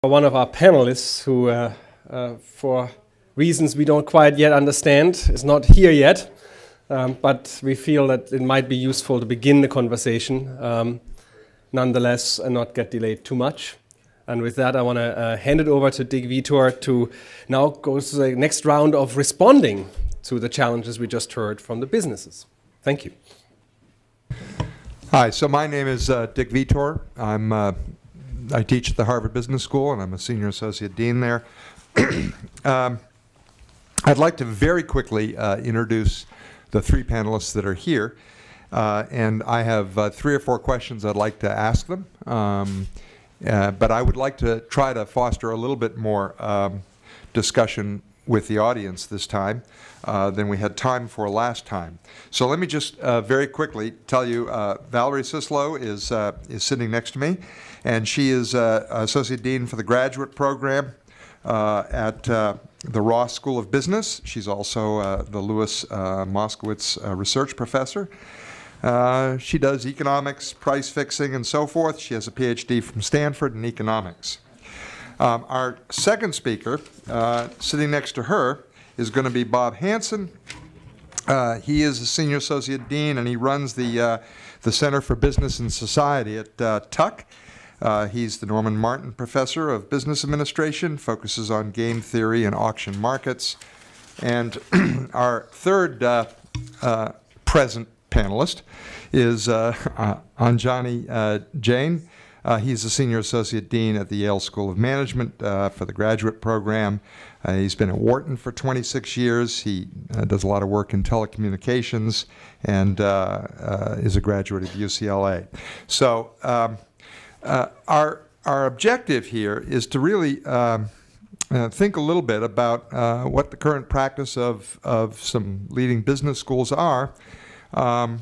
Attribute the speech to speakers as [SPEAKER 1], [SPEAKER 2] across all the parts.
[SPEAKER 1] One of our panelists who, for reasons we don't quite yet understand, is not here yet, but we feel that it might be useful to begin the conversation nonetheless and not get delayed too much. And with that, I want to hand it over to Dick Vitor to now go to the next round of responding to the challenges we just heard from the businesses. Thank you.
[SPEAKER 2] Hi, so my name is Dick Vitor. I teach at the Harvard Business School, and I'm a senior associate dean there. I'd like to very quickly introduce the three panelists that are here. And I have 3 or 4 questions I'd like to ask them. But I would like to try to foster a little bit more discussion with the audience this time than we had time for last time. So let me just very quickly tell you, Valerie Sislow is sitting next to me, and she is Associate Dean for the Graduate Program at the Ross School of Business. She's also the Lewis Moskowitz Research Professor. She does economics, price fixing, and so forth. She has a PhD from Stanford in economics. Our second speaker, sitting next to her, is going to be Bob Hansen. He is a senior associate dean, and he runs the Center for Business and Society at Tuck. He's the Norman Martin Professor of Business Administration, focuses on game theory and auction markets. And our third present panelist is Anjani Jain. He's a senior associate dean at the Yale School of Management for the graduate program. He's been at Wharton for 26 years. He does a lot of work in telecommunications and is a graduate of UCLA. So our objective here is to really think a little bit about what the current practice of some leading business schools are, and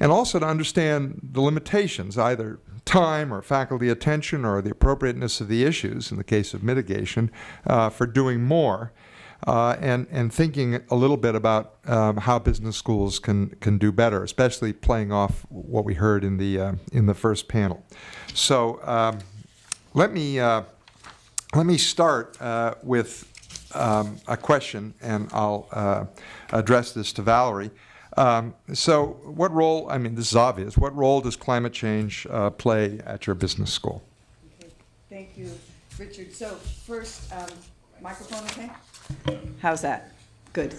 [SPEAKER 2] also to understand the limitations, either time or faculty attention or the appropriateness of the issues in the case of mitigation for doing more, and thinking a little bit about how business schools can do better, especially playing off what we heard in the first panel. So let me start with a question, and I'll address this to Valerie. So what role, I mean, this is obvious, what role does climate change play at your business school?
[SPEAKER 3] Okay. Thank you, Richard. So first, microphone okay? How's that? Good.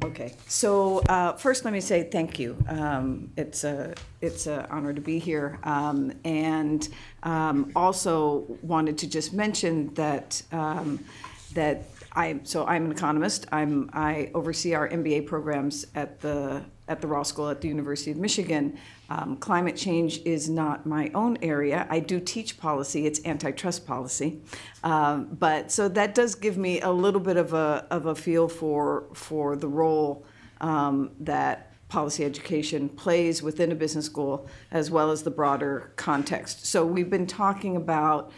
[SPEAKER 3] Okay. So first let me say thank you. It's an honor to be here. And also wanted to just mention that I'm an economist. I oversee our MBA programs at the Ross School at the University of Michigan. Climate change is not my own area. I do teach policy. It's antitrust policy. But so that does give me a little bit of a feel for the role that policy education plays within a business school, as well as the broader context. So we've been talking about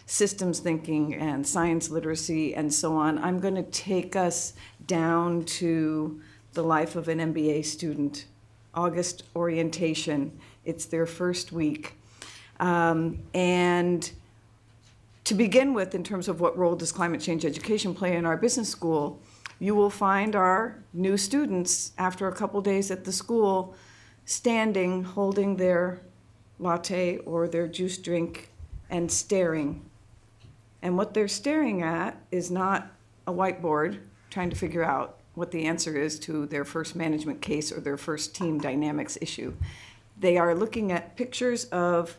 [SPEAKER 3] systems thinking and science literacy and so on. I'm going to take us down to the life of an MBA student. August orientation. It's their first week. And to begin with, in terms of what role does climate change education play in our business school, you will find our new students, after a couple days at the school, standing, holding their latte or their juice drink and staring. And what they're staring at is not a whiteboard trying to figure out what the answer is to their first management case or their first team dynamics issue. They are looking at pictures of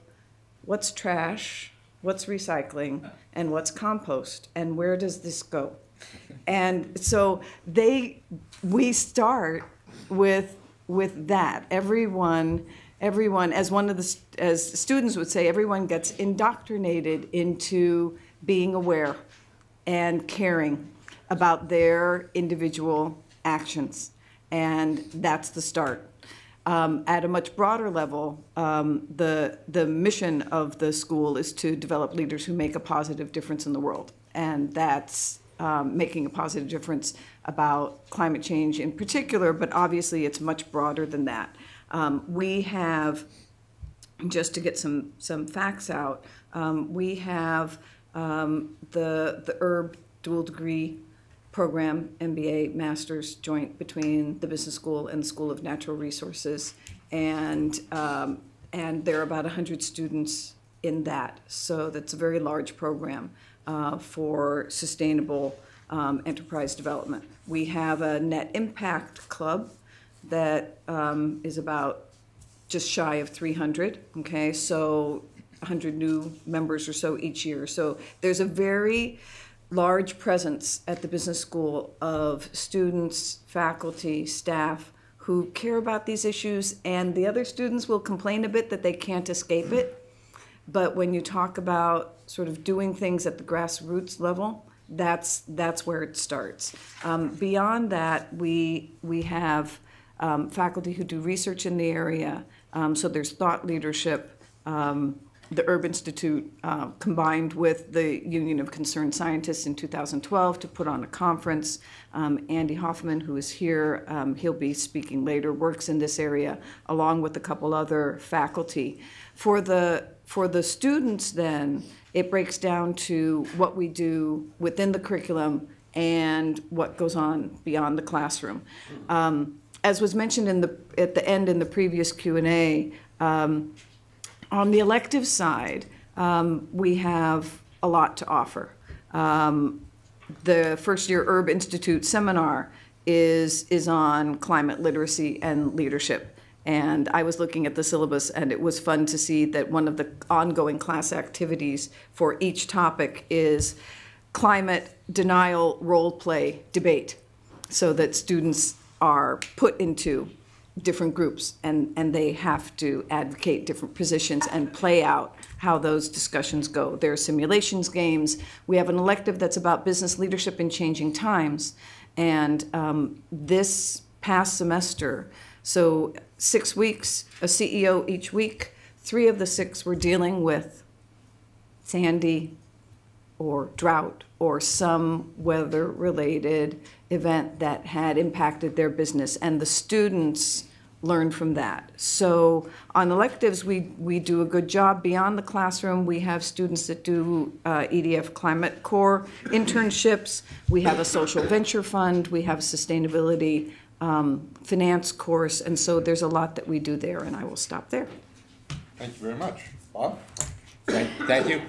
[SPEAKER 3] what's trash, what's recycling, and what's compost, and where does this go? And so we start with that. Everyone, as students would say, everyone gets indoctrinated into being aware and caring about their individual actions, and that's the start. At a much broader level, the mission of the school is to develop leaders who make a positive difference in the world, and that's making a positive difference about climate change in particular, but obviously it's much broader than that. We have just to get some facts out, we have the herb dual degree program, MBA, Master's joint between the business school and the School of Natural Resources, and there are about 100 students in that. So that's a very large program for sustainable enterprise development. We have a net impact club that is about just shy of 300, okay? So 100 new members or so each year. So there's a very large presence at the business school of students, faculty, staff who care about these issues, and the other students will complain a bit that they can't escape it. But when you talk about sort of doing things at the grassroots level, that's where it starts. Beyond that, we have faculty who do research in the area. So there's thought leadership. The Herb Institute combined with the Union of Concerned Scientists in 2012 to put on a conference. Andy Hoffman, who is here, he'll be speaking later, works in this area along with a couple other faculty. For the students then, it breaks down to what we do within the curriculum and what goes on beyond the classroom. As was mentioned at the end in the previous Q&A, on the elective side, we have a lot to offer. The first year Herb Institute seminar is on climate literacy and leadership. And I was looking at the syllabus, and it was fun to see that one of the ongoing class activities for each topic is climate denial role play debate, so that students are put into different groups, and they have to advocate different positions and play out how those discussions go. There are simulations games. We have an elective that's about business leadership in changing times. And this past semester, so 6 weeks, a CEO each week, 3 of the 6 were dealing with Sandy or drought or some weather-related event that had impacted their business, and the students learned from that. So on electives, we do a good job beyond the classroom. We have students that do EDF Climate Corps internships. We have a social venture fund. We have a sustainability finance course, and so there's a lot that we do there, and I will stop there.
[SPEAKER 4] Thank you very much. Bob?
[SPEAKER 5] Thank you.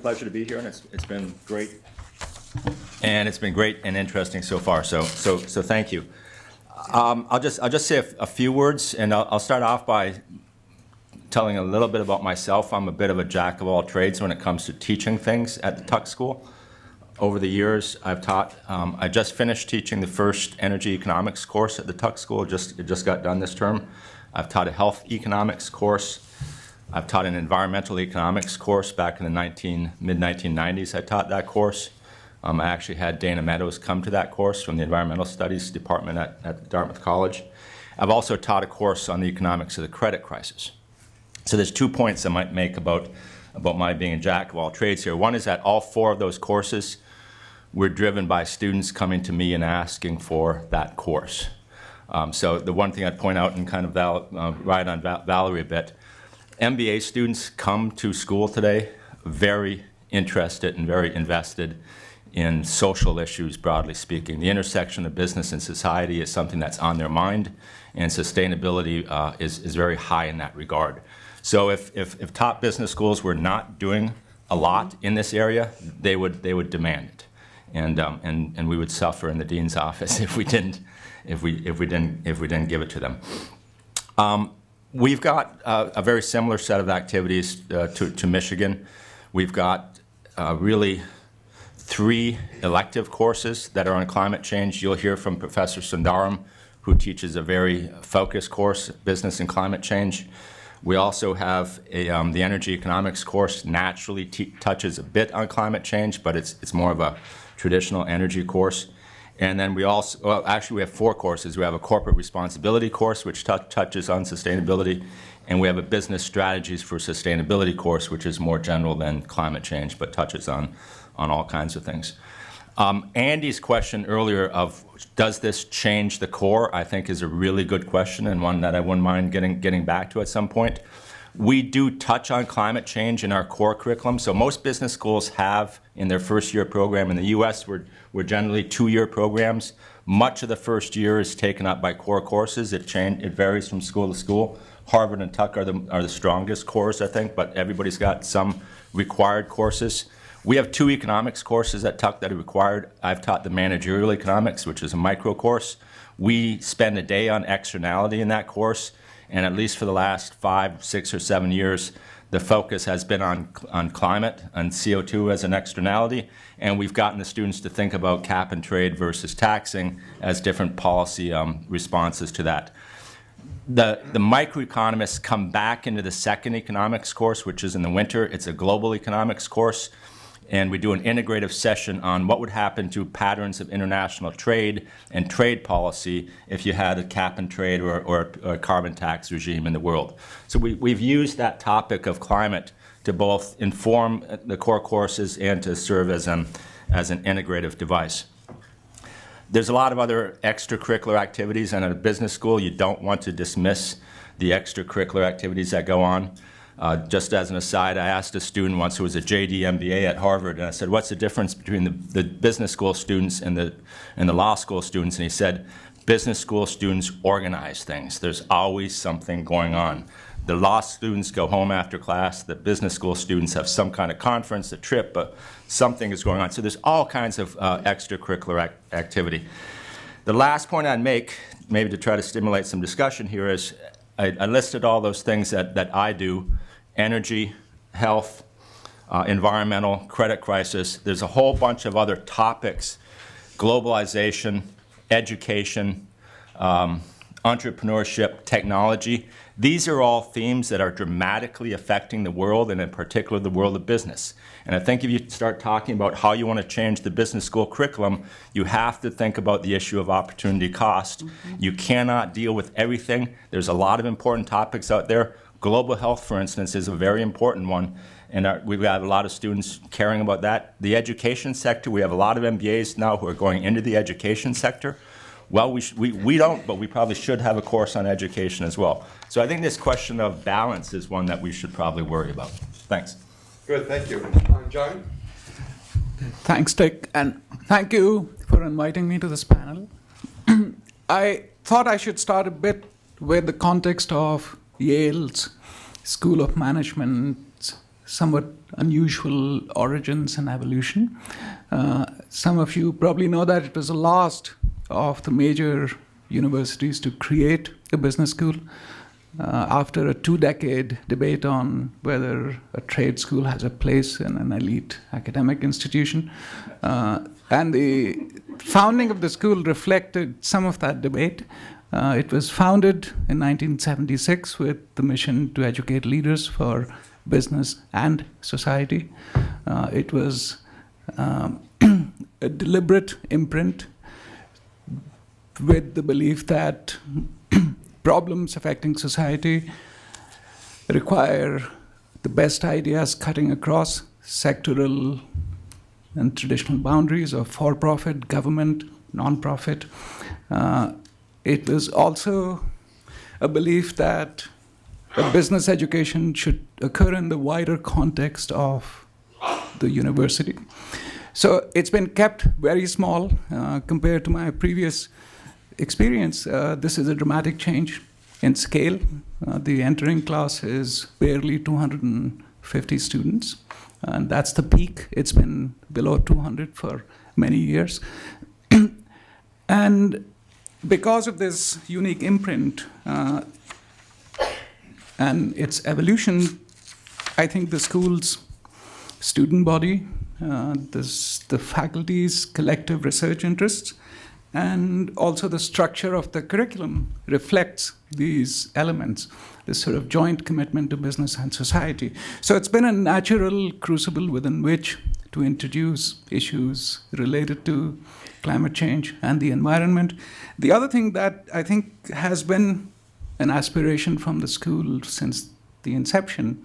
[SPEAKER 5] Pleasure to be here, and it's been great. And it's been great and interesting so far. So thank you. I'll just say a few words, and I'll start off by telling a little bit about myself. I'm a bit of a jack of all trades when it comes to teaching things at the Tuck School. Over the years, I've taught. I just finished teaching the first energy economics course at the Tuck School. It just got done this term. I've taught a health economics course. I've taught an environmental economics course back in the mid-1990s. I taught that course. I actually had Dana Meadows come to that course from the Environmental Studies Department at Dartmouth College. I've also taught a course on the economics of the credit crisis. So there's 2 points I might make about my being a jack of all trades here. One is that all 4 of those courses were driven by students coming to me and asking for that course. So the one thing I'd point out and kind of ride on Valerie a bit, MBA students come to school today very interested and very invested in social issues, broadly speaking. The intersection of business and society is something that's on their mind, and sustainability is very high in that regard. So if top business schools were not doing a lot in this area, they would demand it, and we would suffer in the dean's office if we didn't give it to them. We've got a very similar set of activities to Michigan. We've got really 3 elective courses that are on climate change. You'll hear from Professor Sundaram, who teaches a very focused course, Business and Climate Change. We also have the Energy Economics course, naturally touches a bit on climate change, but it's more of a traditional energy course. And then we also, well, actually we have 4 courses. We have a Corporate Responsibility course, which touches on sustainability, and we have a Business Strategies for Sustainability course, which is more general than climate change, but touches on all kinds of things. Andy's question earlier of does this change the core, I think is a really good question, and one that I wouldn't mind getting back to at some point. We do touch on climate change in our core curriculum. So most business schools have in their first year program. In the US, we're generally 2-year programs. Much of the first year is taken up by core courses. It varies from school to school. Harvard and Tuck are the strongest cores, I think, but everybody's got some required courses. We have 2 economics courses at Tuck that are required. I've taught the managerial economics, which is a micro course. We spend a day on externality in that course, and at least for the last 5, 6, or 7 years, the focus has been on climate, on CO2 as an externality, and we've gotten the students to think about cap and trade versus taxing as different policy responses to that. The microeconomists come back into the second economics course, which is in the winter. It's a global economics course. And we do an integrative session on what would happen to patterns of international trade and trade policy if you had a cap and trade or a carbon tax regime in the world. So we've used that topic of climate to both inform the core courses and to serve as an integrative device. There's a lot of other extracurricular activities, and at a business school, you don't want to dismiss the extracurricular activities that go on. Just as an aside, I asked a student once who was a JD MBA at Harvard, and I said, what's the difference between the business school students and the law school students? And he said, business school students organize things. There's always something going on. The law students go home after class. The business school students have some kind of conference, a trip, but something is going on. So there's all kinds of extracurricular activity. The last point I'd make, maybe to try to stimulate some discussion here, is I listed all those things that I do: energy, health, environmental, credit crisis. There's a whole bunch of other topics: globalization, education, entrepreneurship, technology. These are all themes that are dramatically affecting the world, and in particular the world of business. And I think if you start talking about how you want to change the business school curriculum, you have to think about the issue of opportunity cost. Mm-hmm. You cannot deal with everything. There's a lot of important topics out there. Global health, for instance, is a very important one, and we've got a lot of students caring about that. The education sector, we have a lot of MBAs now who are going into the education sector. Well, we don't, but we probably should have a course on education as well. So I think this question of balance is one that we should probably worry about. Thanks.
[SPEAKER 2] Good, thank you. John?
[SPEAKER 6] Thanks, Dick, and thank you for inviting me to this panel. I thought I should start a bit with the context of Yale's School of Management's somewhat unusual origins and evolution. Some of you probably know that it was the last of the major universities to create a business school after a 2-decade debate on whether a trade school has a place in an elite academic institution. And the founding of the school reflected some of that debate. It was founded in 1976 with the mission to educate leaders for business and society. It was a deliberate imprint with the belief that problems affecting society require the best ideas cutting across sectoral and traditional boundaries of for-profit, government, non-profit. It was also a belief that a business education should occur in the wider context of the university. So it's been kept very small compared to my previous experience. This is a dramatic change in scale. The entering class is barely 250 students, and that's the peak. It's been below 200 for many years. And because of this unique imprint and its evolution, I think the school's student body, the faculty's collective research interests, and also the structure of the curriculum reflects these elements, this sort of joint commitment to business and society. So it's been a natural crucible within which to introduce issues related to climate change and the environment. The other thing that I think has been an aspiration from the school since the inception,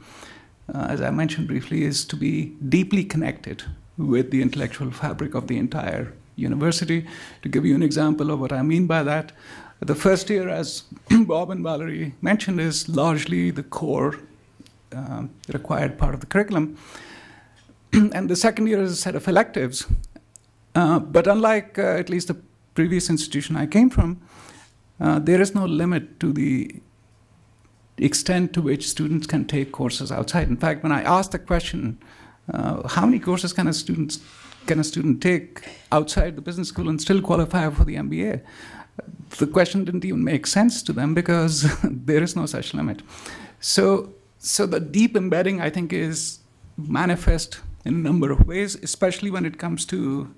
[SPEAKER 6] as I mentioned briefly, is to be deeply connected with the intellectual fabric of the entire university. To give you an example of what I mean by that, the first year, as Bob and Valerie mentioned, is largely the core required part of the curriculum. And the second year is a set of electives. But unlike at least the previous institution I came from, there is no limit to the extent to which students can take courses outside. In fact, when I asked the question, how many courses can a student take outside the business school and still qualify for the MBA? The question didn't even make sense to them because there is no such limit. So the deep embedding, I think, is manifest in a number of ways, especially when it comes to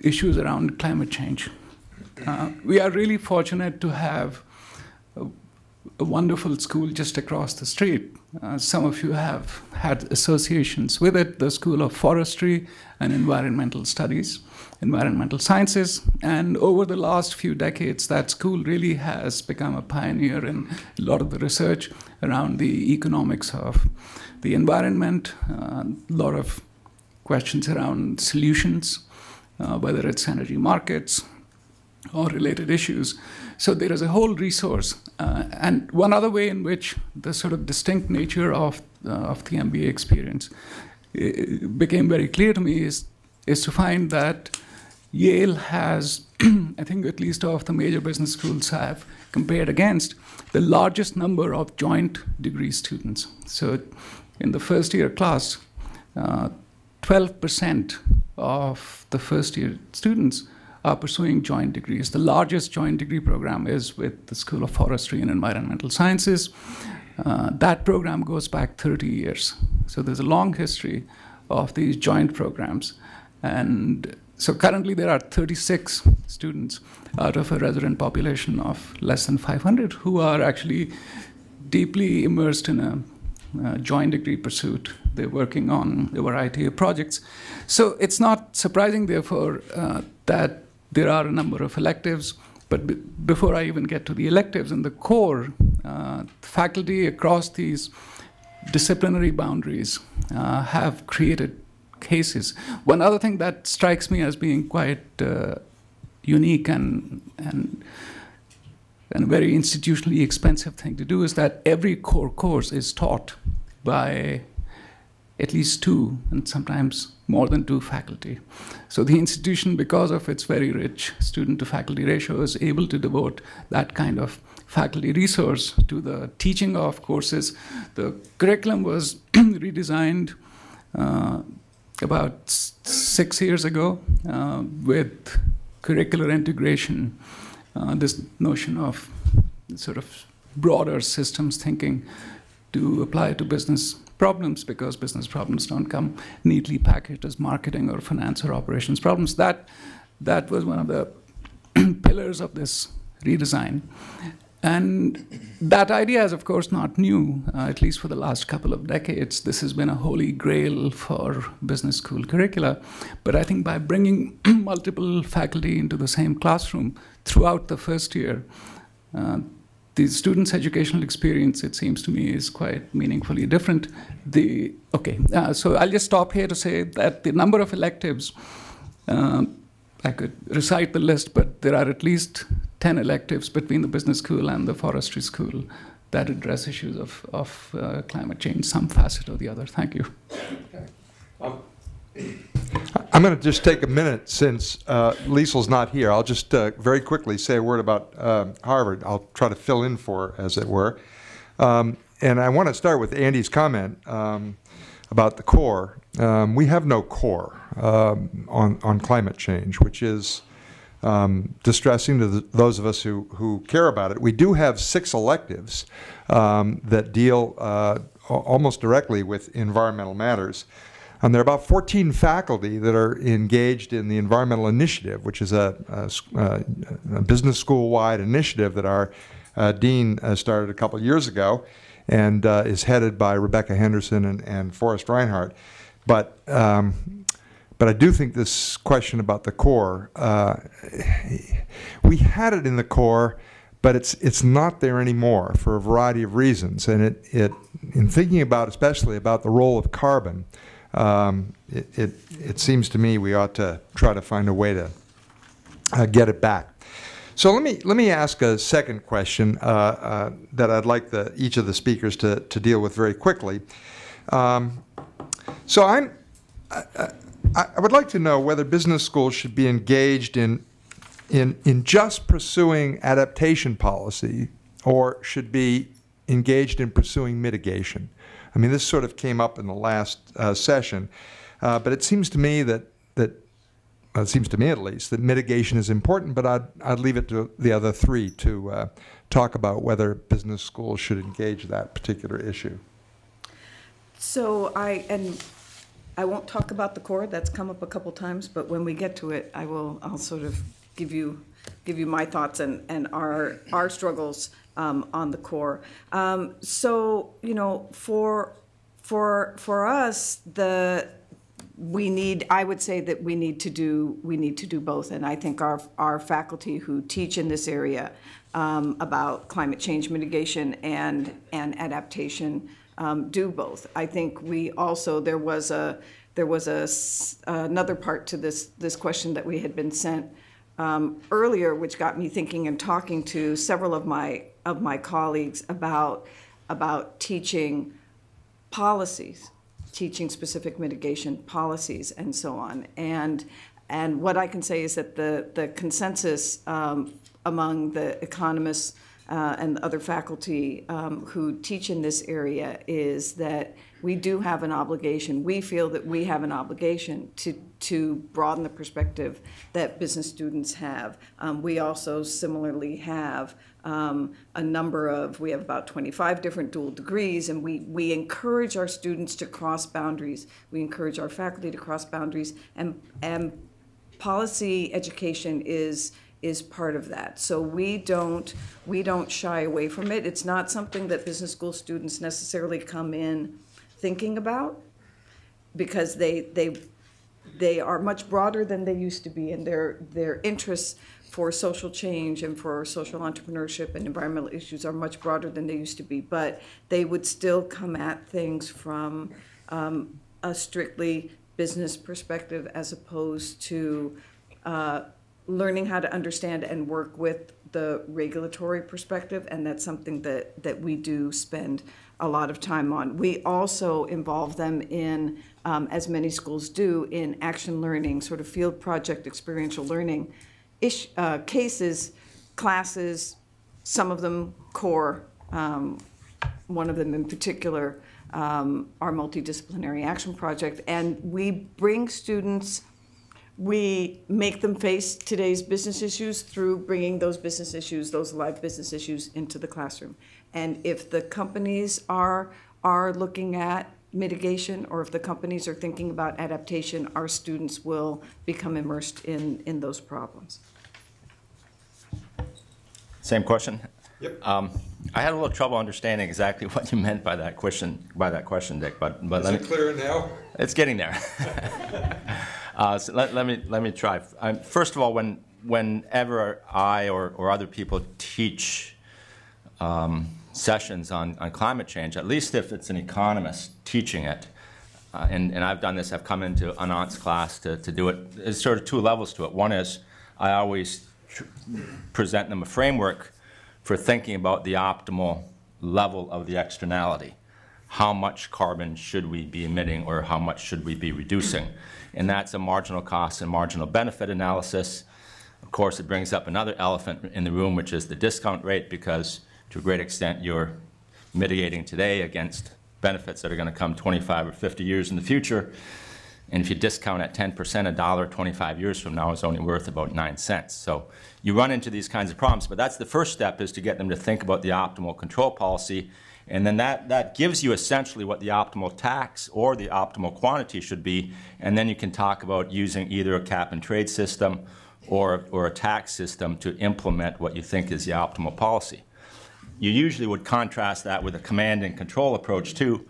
[SPEAKER 6] issues around climate change. We are really fortunate to have a wonderful school just across the street. Some of you have had associations with it, the School of Forestry and Environmental Studies, Environmental Sciences. And over the last few decades, that school really has become a pioneer in a lot of the research around the economics of the environment, a lot of questions around solutions, whether it's energy markets or related issues. So there is a whole resource. And one other way in which the sort of distinct nature of the MBA experience became very clear to me is to find that Yale has, I think at least of the major business schools I've compared against, the largest number of joint degree students. So in the first year class, 12% of the first year students are pursuing joint degrees. The largest joint degree program is with the School of Forestry and Environmental Sciences. That program goes back 30 years. So there's a long history of these joint programs. And so currently there are 36 students out of a resident population of less than 500 who are actually deeply immersed in a joint degree pursuit. They're working on a variety of projects. So it's not surprising, therefore, that there are a number of electives. But before I even get to the electives, in the core, faculty across these disciplinary boundaries have created cases. One other thing that strikes me as being quite unique and a very institutionally expensive thing to do is that every core course is taught by at least 2 and sometimes more than 2 faculty. So the institution, because of its very rich student-to-faculty ratio, is able to devote that kind of faculty resource to the teaching of courses. The curriculum was redesigned about 6 years ago with curricular integration, this notion of sort of broader systems thinking to apply to business problems, because business problems don't come neatly packaged as marketing or finance or operations problems. That was one of the pillars of this redesign. And that idea is, of course, not new, at least for the last couple of decades. This has been a holy grail for business school curricula. But I think by bringing multiple faculty into the same classroom throughout the first year, the students' educational experience, it seems to me, is quite meaningfully different. So I'll just stop here to say that the number of electives, I could recite the list, but there are at least 10 electives between the business school and the forestry school that address issues of climate change, some facet or the other. Thank you.
[SPEAKER 2] Okay. I'm going to just take a minute since Liesel's not here. I'll just very quickly say a word about Harvard. I'll try to fill in for, as it were. And I want to start with Andy's comment about the core. We have no core on climate change, which is distressing to those of us who care about it. We do have 6 electives that deal almost directly with environmental matters. And there are about 14 faculty that are engaged in the Environmental Initiative, which is a business school-wide initiative that our dean started a couple of years ago and is headed by Rebecca Henderson and Forrest Reinhardt. But I do think this question about the core, we had it in the core, but it's not there anymore for a variety of reasons. And in thinking about, especially about the role of carbon, it seems to me we ought to try to find a way to get it back. So let me ask a second question that I'd like each of the speakers to deal with very quickly. So I would like to know whether business schools should be engaged in just pursuing adaptation policy, or should be engaged in pursuing mitigation. I mean, this sort of came up in the last session, but it seems to me it seems to me at least, that mitigation is important, but I'd leave it to the other three to talk about whether business schools should engage that particular issue.
[SPEAKER 3] So I won't talk about the core. That's come up a couple times, but when we get to it, I'll sort of give you my thoughts and our struggles on the core. So for us, I would say that we need to do both, and I think our faculty who teach in this area about climate change mitigation and adaptation do both. I think we also there was another part to this question that we had been sent earlier, which got me thinking and talking to several of my colleagues about teaching policies, teaching specific mitigation policies, and so on. And what I can say is that the consensus among the economists and the other faculty who teach in this area is that we do have an obligation. We feel that we have an obligation to broaden the perspective that business students have. We also similarly have a number of, we have about 25 different dual degrees, and we encourage our students to cross boundaries. We encourage our faculty to cross boundaries, and policy education is part of that. So we don't shy away from it. It's not something that business school students necessarily come in thinking about, because they are much broader than they used to be, and their interests for social change and for social entrepreneurship and environmental issues are much broader than they used to be. But they would still come at things from a strictly business perspective, as opposed to learning how to understand and work with the regulatory perspective, and that's something that we do spend a lot of time on. We also involve them in, as many schools do, in action learning, sort of field project experiential learning cases, classes, some of them core, one of them in particular, our multidisciplinary action project, and we bring students. We make them face today's business issues through bringing those business issues, those live business issues, into the classroom. And if the companies are looking at mitigation, or if the companies are thinking about adaptation, our students will become immersed in those problems.
[SPEAKER 5] Same question?
[SPEAKER 2] Yep.
[SPEAKER 5] I had a little trouble understanding exactly what you meant by that question, Dick. But
[SPEAKER 2] Is it clear now?
[SPEAKER 5] It's getting there. So let me try. First of all, whenever I or other people teach sessions on climate change, at least if it's an economist teaching it, and I've done this, I've come into Anant's class to do it. There's sort of two levels to it. One is I always present them a framework for thinking about the optimal level of the externality. How much carbon should we be emitting, or how much should we be reducing? And that's a marginal cost and marginal benefit analysis. Of course, it brings up another elephant in the room, which is the discount rate, because to a great extent you're mitigating today against benefits that are going to come 25 or 50 years in the future. And if you discount at 10%, a dollar 25 years from now is only worth about 9 cents. So you run into these kinds of problems. But that's the first step, is to get them to think about the optimal control policy. And then that gives you essentially what the optimal tax or the optimal quantity should be. And then you can talk about using either a cap and trade system or a tax system to implement what you think is the optimal policy. You usually would contrast that with a command and control approach too.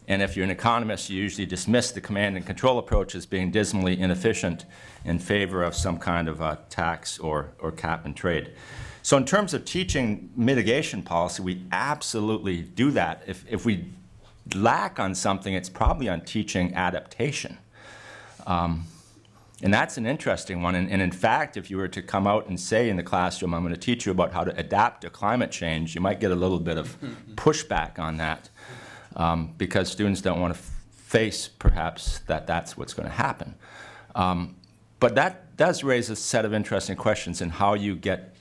[SPEAKER 5] And if you're an economist, you usually dismiss the command and control approach as being dismally inefficient in favor of some kind of a tax or cap and trade. So in terms of teaching mitigation policy, we absolutely do that. If we lack on something, it's probably on teaching adaptation. And that's an interesting one. And in fact, if you were to come out and say in the classroom, I'm going to teach you about how to adapt to climate change, you might get a little bit of pushback on that because students don't want to face, perhaps, that that's what's going to happen. But that does raise a set of interesting questions in how you get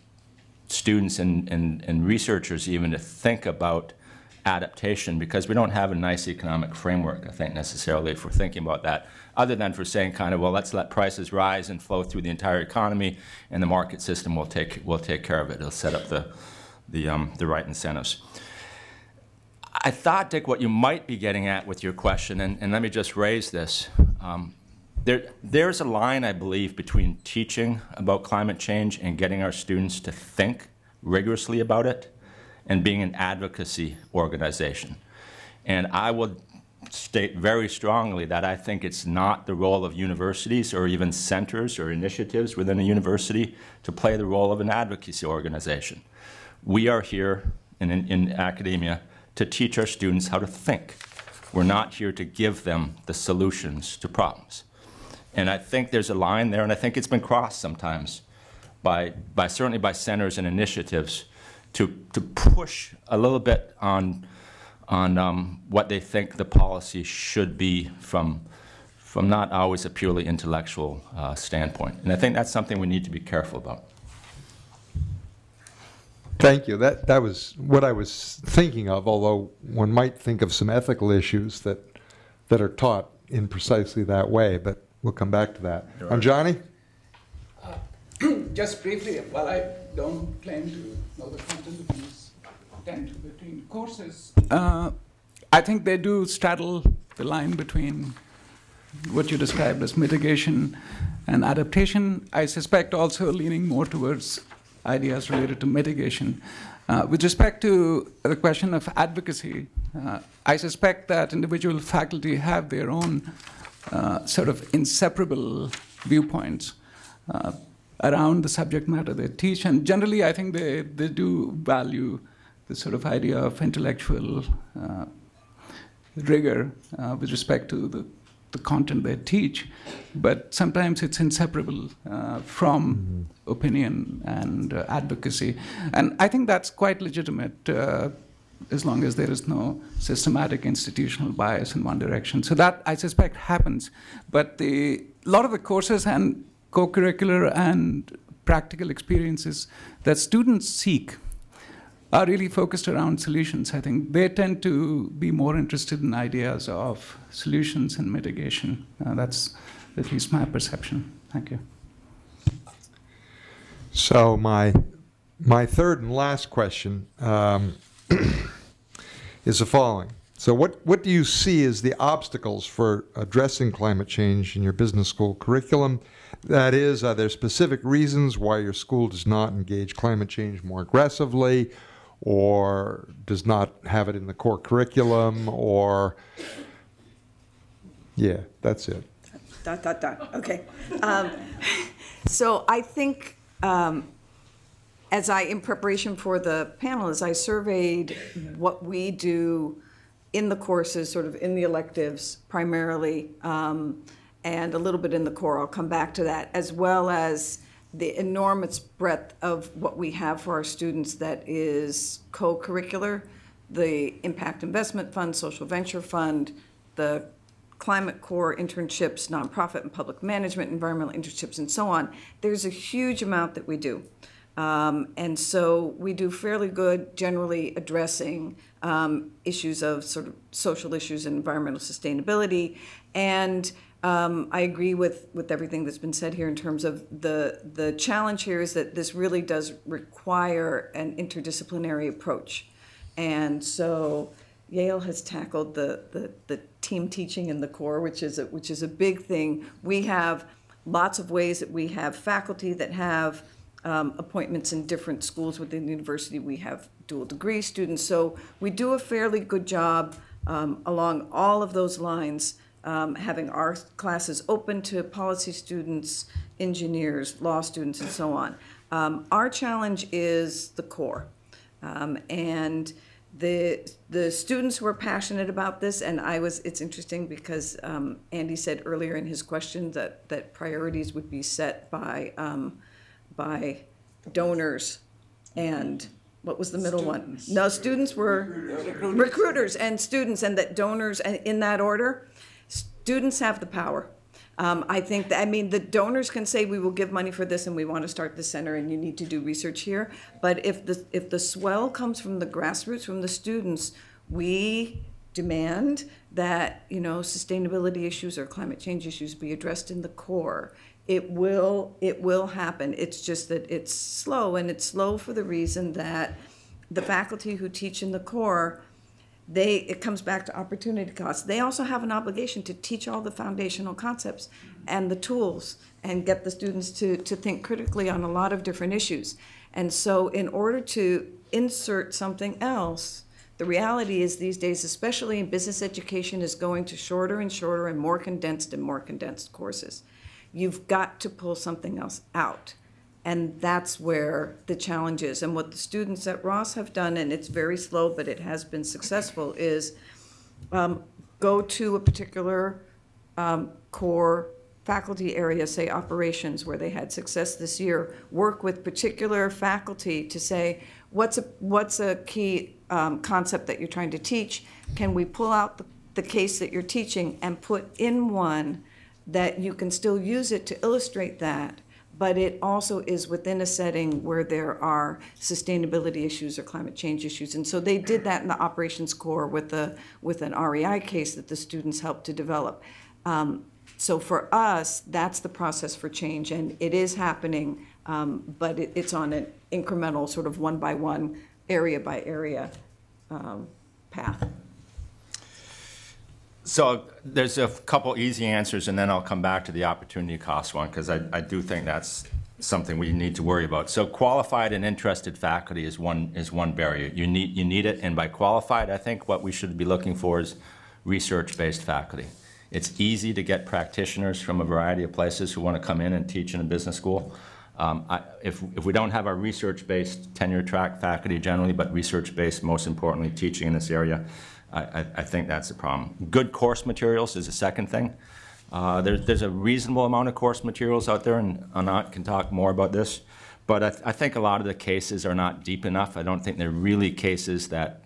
[SPEAKER 5] students and researchers even to think about adaptation, because we don't have a nice economic framework, I think, necessarily for thinking about that, other than for saying kind of, well, let's let prices rise and flow through the entire economy, and the market system will take care of it. It'll set up the right incentives. I thought, Dick, what you might be getting at with your question, and let me just raise this, there's a line, I believe, between teaching about climate change and getting our students to think rigorously about it and being an advocacy organization. And I would state very strongly that I think it's not the role of universities or even centers or initiatives within a university to play the role of an advocacy organization. We are here in academia to teach our students how to think. We're not here to give them the solutions to problems. And I think there's a line there, and I think it's been crossed sometimes certainly by centers and initiatives to push a little bit on what they think the policy should be from not always a purely intellectual standpoint. And I think that's something we need to be careful about.
[SPEAKER 2] Thank you. That was what I was thinking of, although one might think of some ethical issues that are taught in precisely that way, but we'll come back to that.
[SPEAKER 5] Right.
[SPEAKER 2] Johnny?
[SPEAKER 6] Just briefly, while I don't claim to know the content of these 10 to 15 courses, I think they do straddle the line between what you described as mitigation and adaptation. I suspect also leaning more towards ideas related to mitigation. With respect to the question of advocacy, I suspect that individual faculty have their own sort of inseparable viewpoints around the subject matter they teach. And generally, I think they do value the sort of idea of intellectual rigor with respect to the content they teach. But sometimes it's inseparable from opinion and advocacy. And I think that's quite legitimate as long as there is no systematic institutional bias in one direction. So that, I suspect, happens. But a lot of the courses and co-curricular and practical experiences that students seek are really focused around solutions. I think they tend to be more interested in ideas of solutions and mitigation. That's at least my perception. Thank you.
[SPEAKER 2] So my third and last question is the following. So what do you see as the obstacles for addressing climate change in your business school curriculum? That is, are there specific reasons why your school does not engage climate change more aggressively, or does not have it in the core curriculum, or, yeah, that's it. ...
[SPEAKER 3] Okay. So I think, as in preparation for the panel, as I surveyed what we do in the courses, sort of in the electives primarily, and a little bit in the core, I'll come back to that, as well as the enormous breadth of what we have for our students that is co-curricular, the Impact Investment Fund, Social Venture Fund, the Climate Corps internships, nonprofit and public management, environmental internships, and so on. There's a huge amount that we do. And so we do fairly good generally addressing issues of sort of social issues and environmental sustainability. And I agree with everything that's been said here in terms of the challenge here is that this really does require an interdisciplinary approach. And so Yale has tackled the team teaching in the core, which is a big thing. We have lots of ways that we have faculty that have appointments in different schools within the university. We have dual degree students. So we do a fairly good job along all of those lines, having our classes open to policy students, engineers, law students, and so on. Our challenge is the core. And The students were passionate about this, and it's interesting because Andy said earlier in his question that priorities would be set by donors and what was the middle one? No, students were recruiters and students, and that donors, and in that order, students have the power. I think that, I mean, the donors can say we will give money for this and we want to start the center and you need to do research here. But if the swell comes from the grassroots, from the students, we demand that, you know, sustainability issues or climate change issues be addressed in the core. It will happen. It's just that it's slow, and it's slow for the reason that the faculty who teach in the core, it comes back to opportunity costs. They also have an obligation to teach all the foundational concepts and the tools and get the students to think critically on a lot of different issues. And so in order to insert something else, the reality is these days, especially in business education, is going to shorter and shorter and more condensed courses. You've got to pull something else out. And that's where the challenge is. And what the students at Ross have done, and it's very slow, but it has been successful, is go to a particular core faculty area, say operations, where they had success this year, work with particular faculty to say, what's a key concept that you're trying to teach? Can we pull out the case that you're teaching and put in one that you can still use it to illustrate that, but it also is within a setting where there are sustainability issues or climate change issues. And so they did that in the operations core with an REI case that the students helped to develop. So for us, that's the process for change, and it is happening, but it's on an incremental, sort of one by one, area by area path.
[SPEAKER 5] So there's a couple easy answers, and then I'll come back to the opportunity cost one, because I do think that's something we need to worry about. So qualified and interested faculty is one barrier. You need it, and by qualified, I think what we should be looking for is research-based faculty. It's easy to get practitioners from a variety of places who want to come in and teach in a business school. If we don't have our research-based tenure track faculty generally, but research-based, most importantly, teaching in this area, I think that's the problem. Good course materials is the second thing. There's a reasonable amount of course materials out there, and Anant can talk more about this. But I think a lot of the cases are not deep enough. I don't think they're really cases that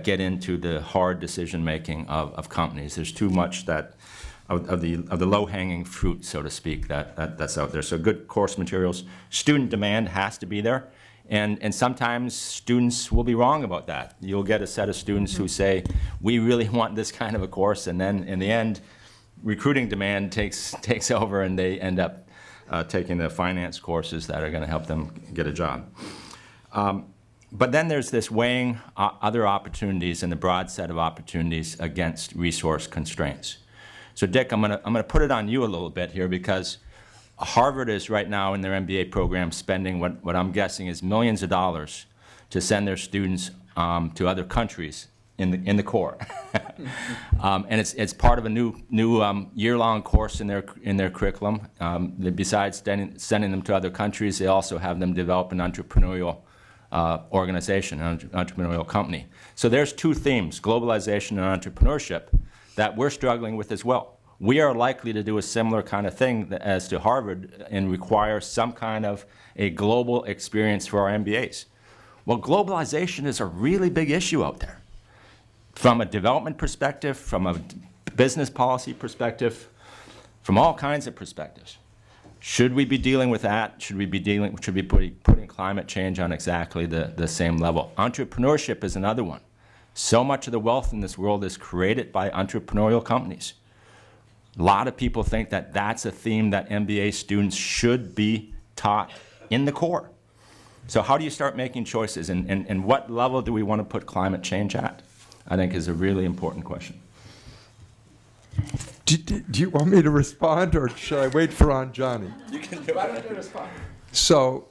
[SPEAKER 5] get into the hard decision-making of companies. There's too much of the low-hanging fruit, so to speak, that's out there. So good course materials. Student demand has to be there. And sometimes students will be wrong about that. You'll get a set of students who say, we really want this kind of a course, and then in the end, recruiting demand takes over, and they end up taking the finance courses that are going to help them get a job. But then there's this weighing other opportunities and the broad set of opportunities against resource constraints. So Dick, I'm gonna put it on you a little bit here, because Harvard is right now in their MBA program spending what I'm guessing is millions of dollars to send their students to other countries in the core, and it's part of a new year-long course in their curriculum. Besides sending them to other countries, they also have them develop an entrepreneurial organization, an entrepreneurial company. So there's two themes: globalization and entrepreneurship, that we're struggling with as well. We are likely to do a similar kind of thing as to Harvard and require some kind of a global experience for our MBAs. Well, globalization is a really big issue out there. From a development perspective, from a business policy perspective, from all kinds of perspectives. Should we be dealing with that? Should we be putting climate change on exactly the same level? Entrepreneurship is another one. So much of the wealth in this world is created by entrepreneurial companies. A lot of people think that that's a theme that MBA students should be taught in the core. So how do you start making choices, and what level do we want to put climate change at? I think is a really important question.
[SPEAKER 2] Do you want me to respond, or should I wait for Johnny?
[SPEAKER 5] You can do it.
[SPEAKER 6] Why don't you respond?
[SPEAKER 2] So,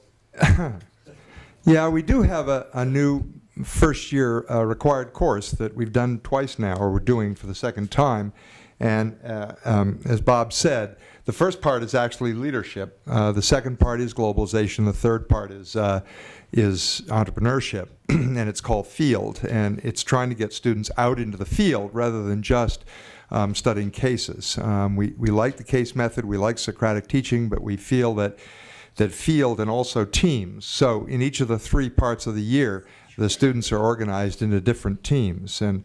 [SPEAKER 2] yeah, we do have a new first-year required course that we've done twice now, or we're doing for the second time, And as Bob said, the first part is actually leadership. The second part is globalization. The third part is entrepreneurship, and it's called Field. And it's trying to get students out into the field rather than just studying cases. We like the case method. We like Socratic teaching, but we feel that field and also teams. So in each of the 3 parts of the year, the students are organized into different teams. And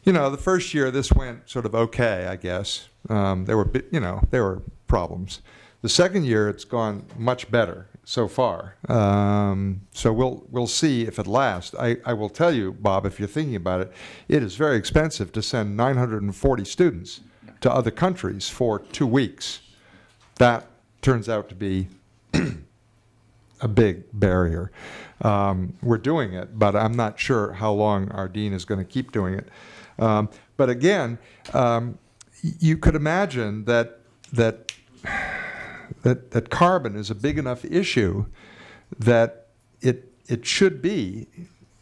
[SPEAKER 2] you know, the first year this went sort of okay, I guess. There were problems. The second year it's gone much better so far. So we'll see if it lasts. I will tell you, Bob, if you're thinking about it, it is very expensive to send 940 students to other countries for 2 weeks. That turns out to be a big barrier. We're doing it, but I'm not sure how long our dean is going to keep doing it. But again, you could imagine that carbon is a big enough issue that it should be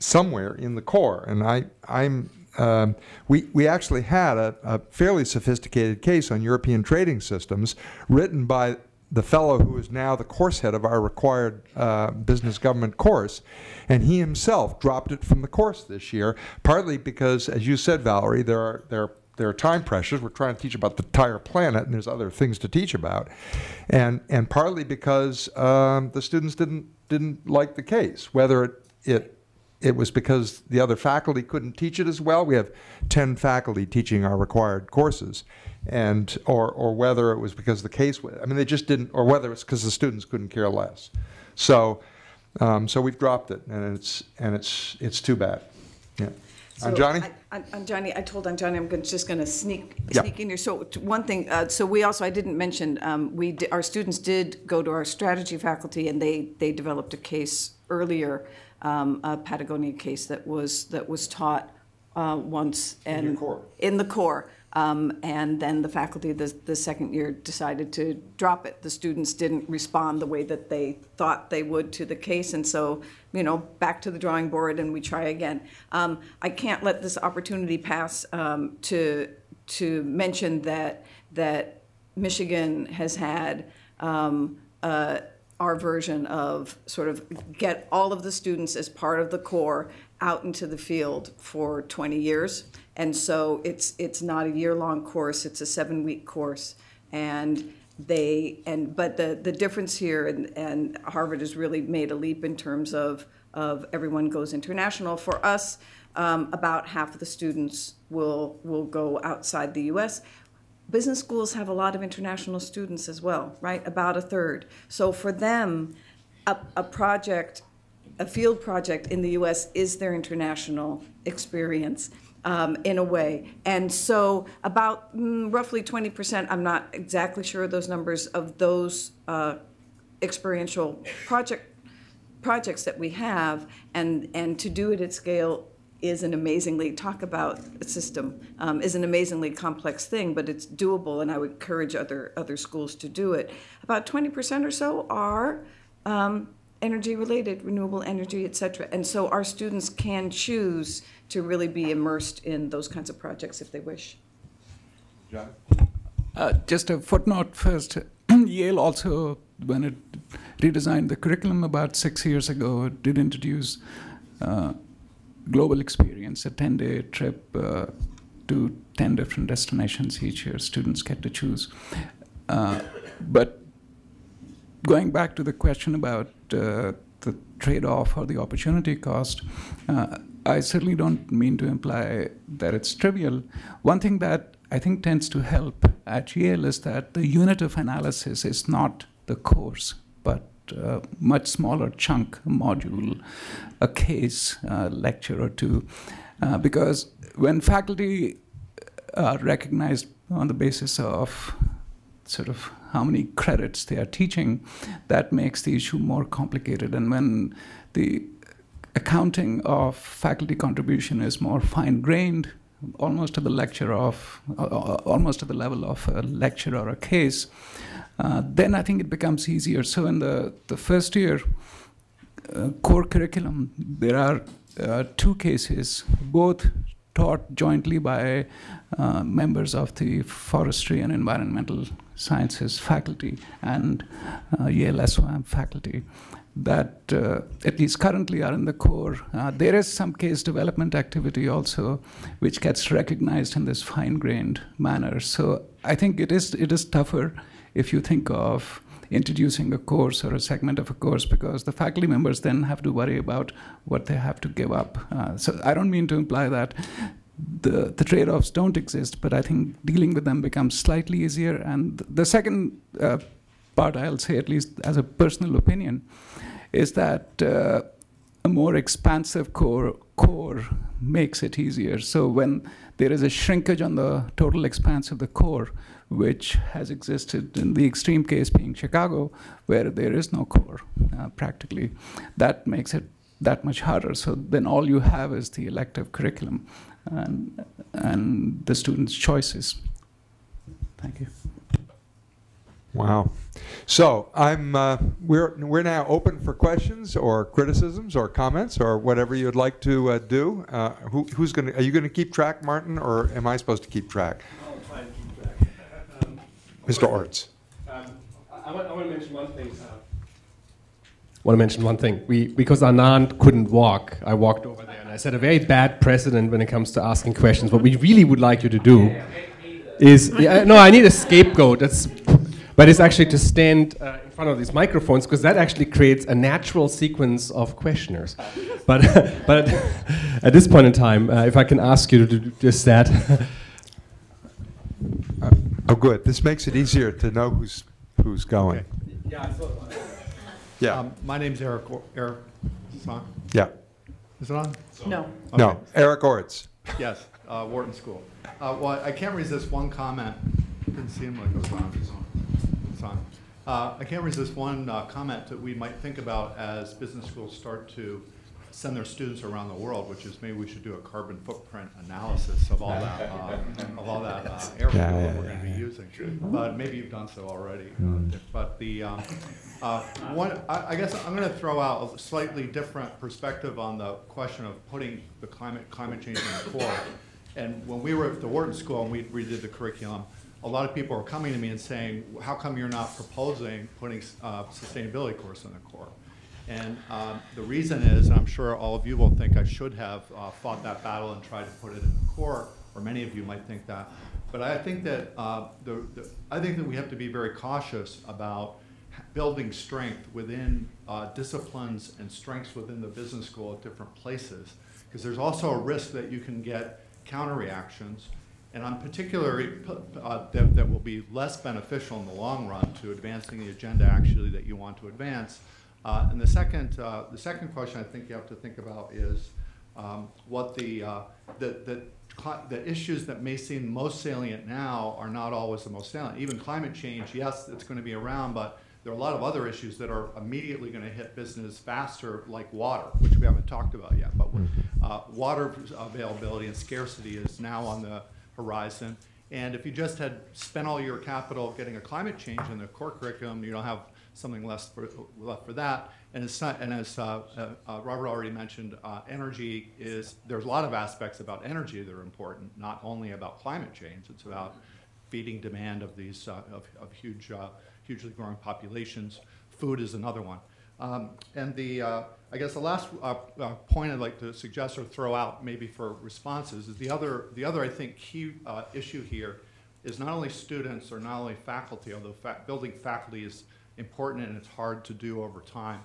[SPEAKER 2] somewhere in the core. And we actually had a fairly sophisticated case on European trading systems written by the fellow who is now the course head of our required business government course, and he himself dropped it from the course this year, partly because, as you said, Valerie, there are time pressures. We're trying to teach about the entire planet, and there's other things to teach about, and partly because the students didn't like the case, whether it was because the other faculty couldn't teach it as well. We have 10 faculty teaching our required courses. And or whether it was because the case, I mean, they just didn't, or whether it's because the students couldn't care less. So we've dropped it, and it's too bad. Yeah.
[SPEAKER 3] So
[SPEAKER 2] Johnny?
[SPEAKER 3] Johnny, I told Johnny I'm just going to sneak
[SPEAKER 2] Yeah.
[SPEAKER 3] in here. So one thing, so we also, I didn't mention, our students did go to our strategy faculty, and they developed a case earlier, a Patagonia case that was taught once and in the core. And then the faculty the second year decided to drop it. The students didn't respond the way that they thought they would to the case, and so, you know, back to the drawing board and we try again. I can't let this opportunity pass to mention that Michigan has had our version of sort of get all of the students as part of the core out into the field for 20 years. And so it's not a year-long course, it's a 7-week course. And but the difference here, and Harvard has really made a leap in terms of everyone goes international. For us, about half of the students will go outside the US. Business schools have a lot of international students as well, right? About a third. So for them, a field project in the US is their international experience in a way. And so about roughly 20%, I'm not exactly sure of those numbers, of those experiential projects that we have, and to do it at scale is an amazingly, talk about a system, is an amazingly complex thing, but it's doable, and I would encourage other schools to do it. About 20% or so are energy related, renewable energy, et cetera. And so our students can choose to really be immersed in those kinds of projects if they wish.
[SPEAKER 2] John?
[SPEAKER 6] Just a footnote first. Yale also, when it redesigned the curriculum about 6 years ago, did introduce global experience, a 10-day trip to 10 different destinations each year. Students get to choose. But going back to the question about the trade-off or the opportunity cost, I certainly don't mean to imply that it's trivial. One thing that I think tends to help at Yale is that the unit of analysis is not the course, but a much smaller chunk, a module, a case, lecture or two. Because when faculty are recognized on the basis of sort of how many credits they are teaching, that makes the issue more complicated. And when the accounting of faculty contribution is more fine-grained, almost to the almost to the level of a lecture or a case, then I think it becomes easier. So in the first year core curriculum, there are 2 cases, both taught jointly by members of the forestry and environmental sciences faculty and Yale SOM faculty that at least currently are in the core. There is some case development activity also which gets recognized in this fine-grained manner. So I think it is tougher if you think of introducing a course or a segment of a course, because the faculty members then have to worry about what they have to give up. So I don't mean to imply that the trade-offs don't exist, but I think dealing with them becomes slightly easier. And the second part, I'll say, at least as a personal opinion, is that a more expansive core makes it easier. So when there is a shrinkage on the total expanse of the core, which has existed in the extreme case being Chicago, where there is no core practically, that makes it that much harder. So then all you have is the elective curriculum and the students' choices. Thank you.
[SPEAKER 2] Wow. So we're now open for questions or criticisms or comments or whatever you'd like to do. Who's going to? Are you going to keep track, Martin, or am I supposed to keep track?
[SPEAKER 1] I'll try and keep track.
[SPEAKER 2] Mr. Orts.
[SPEAKER 1] I want to mention one thing. Because Anand couldn't walk, I walked over there and I set a very bad precedent when it comes to asking questions. What we really would like you to do is, no, I need a scapegoat. But it's actually to stand in front of these microphones, because that actually creates a natural sequence of questioners. But at this point in time, if I can ask you to do just that.
[SPEAKER 2] Oh, good. This makes it easier to know who's going.
[SPEAKER 4] Okay.
[SPEAKER 1] Yeah, I thought.
[SPEAKER 2] Yeah.
[SPEAKER 4] My name's Eric. Eric. Is it on?
[SPEAKER 2] Yeah.
[SPEAKER 4] Is it on?
[SPEAKER 3] No.
[SPEAKER 2] No. Eric Orts.
[SPEAKER 4] Yes. Wharton School. Well, I can't resist one comment. It didn't seem like it was on. It's on. I can't resist one comment that we might think about as business schools start to send their students around the world, which is maybe we should do a carbon footprint analysis of all that air fuel that we're going to be using. But maybe you've done so already. But the I guess I'm going to throw out a slightly different perspective on the question of putting the climate change in the core. And when we were at the Wharton School and we redid the curriculum, a lot of people are coming to me and saying, how come you're not proposing putting sustainability course in the core? And the reason is, and I'm sure all of you will think I should have fought that battle and tried to put it in the core, or many of you might think that. But I think that we have to be very cautious about building strength within disciplines and strengths within the business school at different places, because there's also a risk that you can get counter-reactions, and on particularly that will be less beneficial in the long run to advancing the agenda actually that you want to advance. And the second question I think you have to think about is what the issues that may seem most salient now are not always the most salient. Even climate change, yes, it's going to be around, but there are a lot of other issues that are immediately going to hit business faster, like water, which we haven't talked about yet. But water availability and scarcity is now on the horizon. And if you just had spent all your capital getting a climate change in the core curriculum, you don't have something left for that. And as Robert already mentioned, energy is, there's a lot of aspects about energy that are important, not only about climate change. It's about feeding demand of these hugely growing populations. Food is another one. And I guess the last point I'd like to suggest or throw out maybe for responses is the other I think key issue here is not only students or not only faculty, although building faculty is important and it's hard to do over time,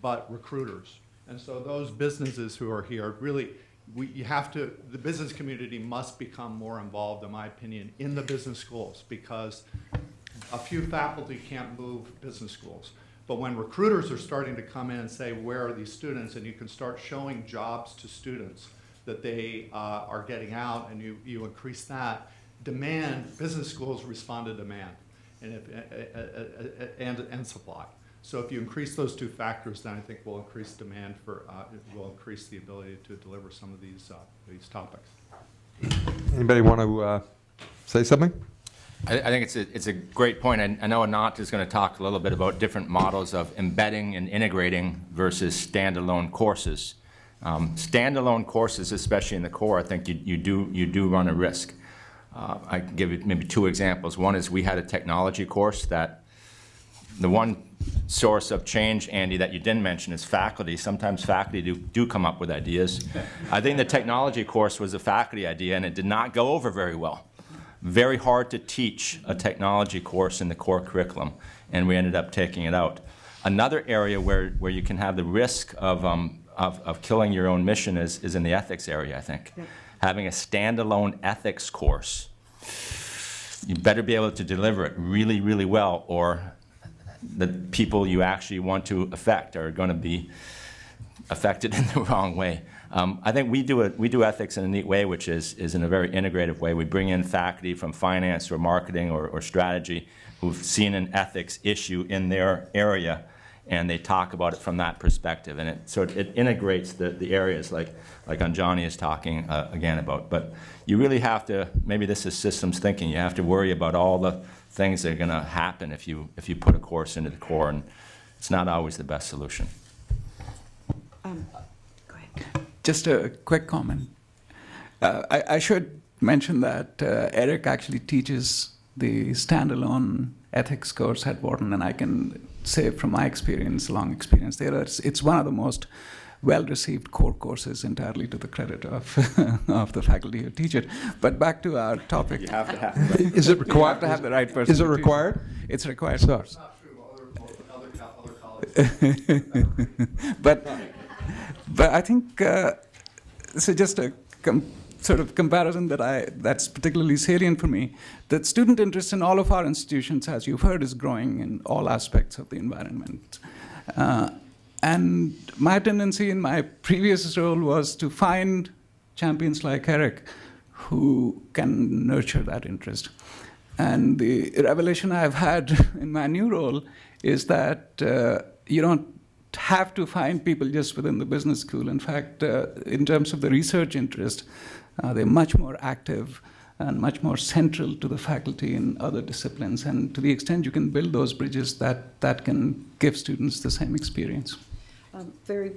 [SPEAKER 4] but recruiters. And so those businesses who are here, really, the business community must become more involved, in my opinion, in the business schools, because a few faculty can't move business schools. But when recruiters are starting to come in and say, where are these students, and you can start showing jobs to students that they are getting out, and you increase that, business schools respond to demand and supply. So if you increase those two factors, then I think we'll increase demand will increase the ability to deliver some of these topics.
[SPEAKER 2] Anybody want to say something?
[SPEAKER 5] I think it's a great point. I know Anant is going to talk a little bit about different models of embedding and integrating versus standalone courses. Standalone courses, especially in the core, I think you do run a risk. I can give you maybe 2 examples. One is we had a technology course that the one source of change, Andy, that you didn't mention is faculty. Sometimes faculty do come up with ideas. I think the technology course was a faculty idea, and it did not go over very well. Very hard to teach a technology course in the core curriculum, and we ended up taking it out. Another area where you can have the risk of killing your own mission is in the ethics area, I think. Yep. Having a standalone ethics course, you better be able to deliver it really, really well, or the people you actually want to affect are going to be affected in the wrong way. I think we do ethics in a neat way, which is in a very integrative way. We bring in faculty from finance or marketing or strategy who've seen an ethics issue in their area, and they talk about it from that perspective. And it integrates the areas like Anjani is talking again about. But you really have to, maybe this is systems thinking, you have to worry about all the things that are going to happen if you put a course into the core, and it's not always the best solution.
[SPEAKER 3] Go ahead.
[SPEAKER 6] Just a quick comment. I should mention that Eric actually teaches the standalone ethics course at Wharton, and I can say from my experience, long experience there, it's one of the most well-received core courses, entirely to the credit of of the faculty who teach it. But back to our topic.
[SPEAKER 5] You have to have it.
[SPEAKER 2] Is it required?
[SPEAKER 6] You have to have the right person.
[SPEAKER 2] Is it required?
[SPEAKER 6] It's required.
[SPEAKER 2] So.
[SPEAKER 4] Not true. Other colleagues.
[SPEAKER 6] But I think so. Just a sort of comparison that's particularly salient for me. That student interest in all of our institutions, as you've heard, is growing in all aspects of the environment. And my tendency in my previous role was to find champions like Eric who can nurture that interest. And the revelation I've had in my new role is that you don't have to find people just within the business school. In fact, in terms of the research interest, they're much more active and much more central to the faculty in other disciplines. And to the extent you can build those bridges, that can give students the same experience.
[SPEAKER 3] Very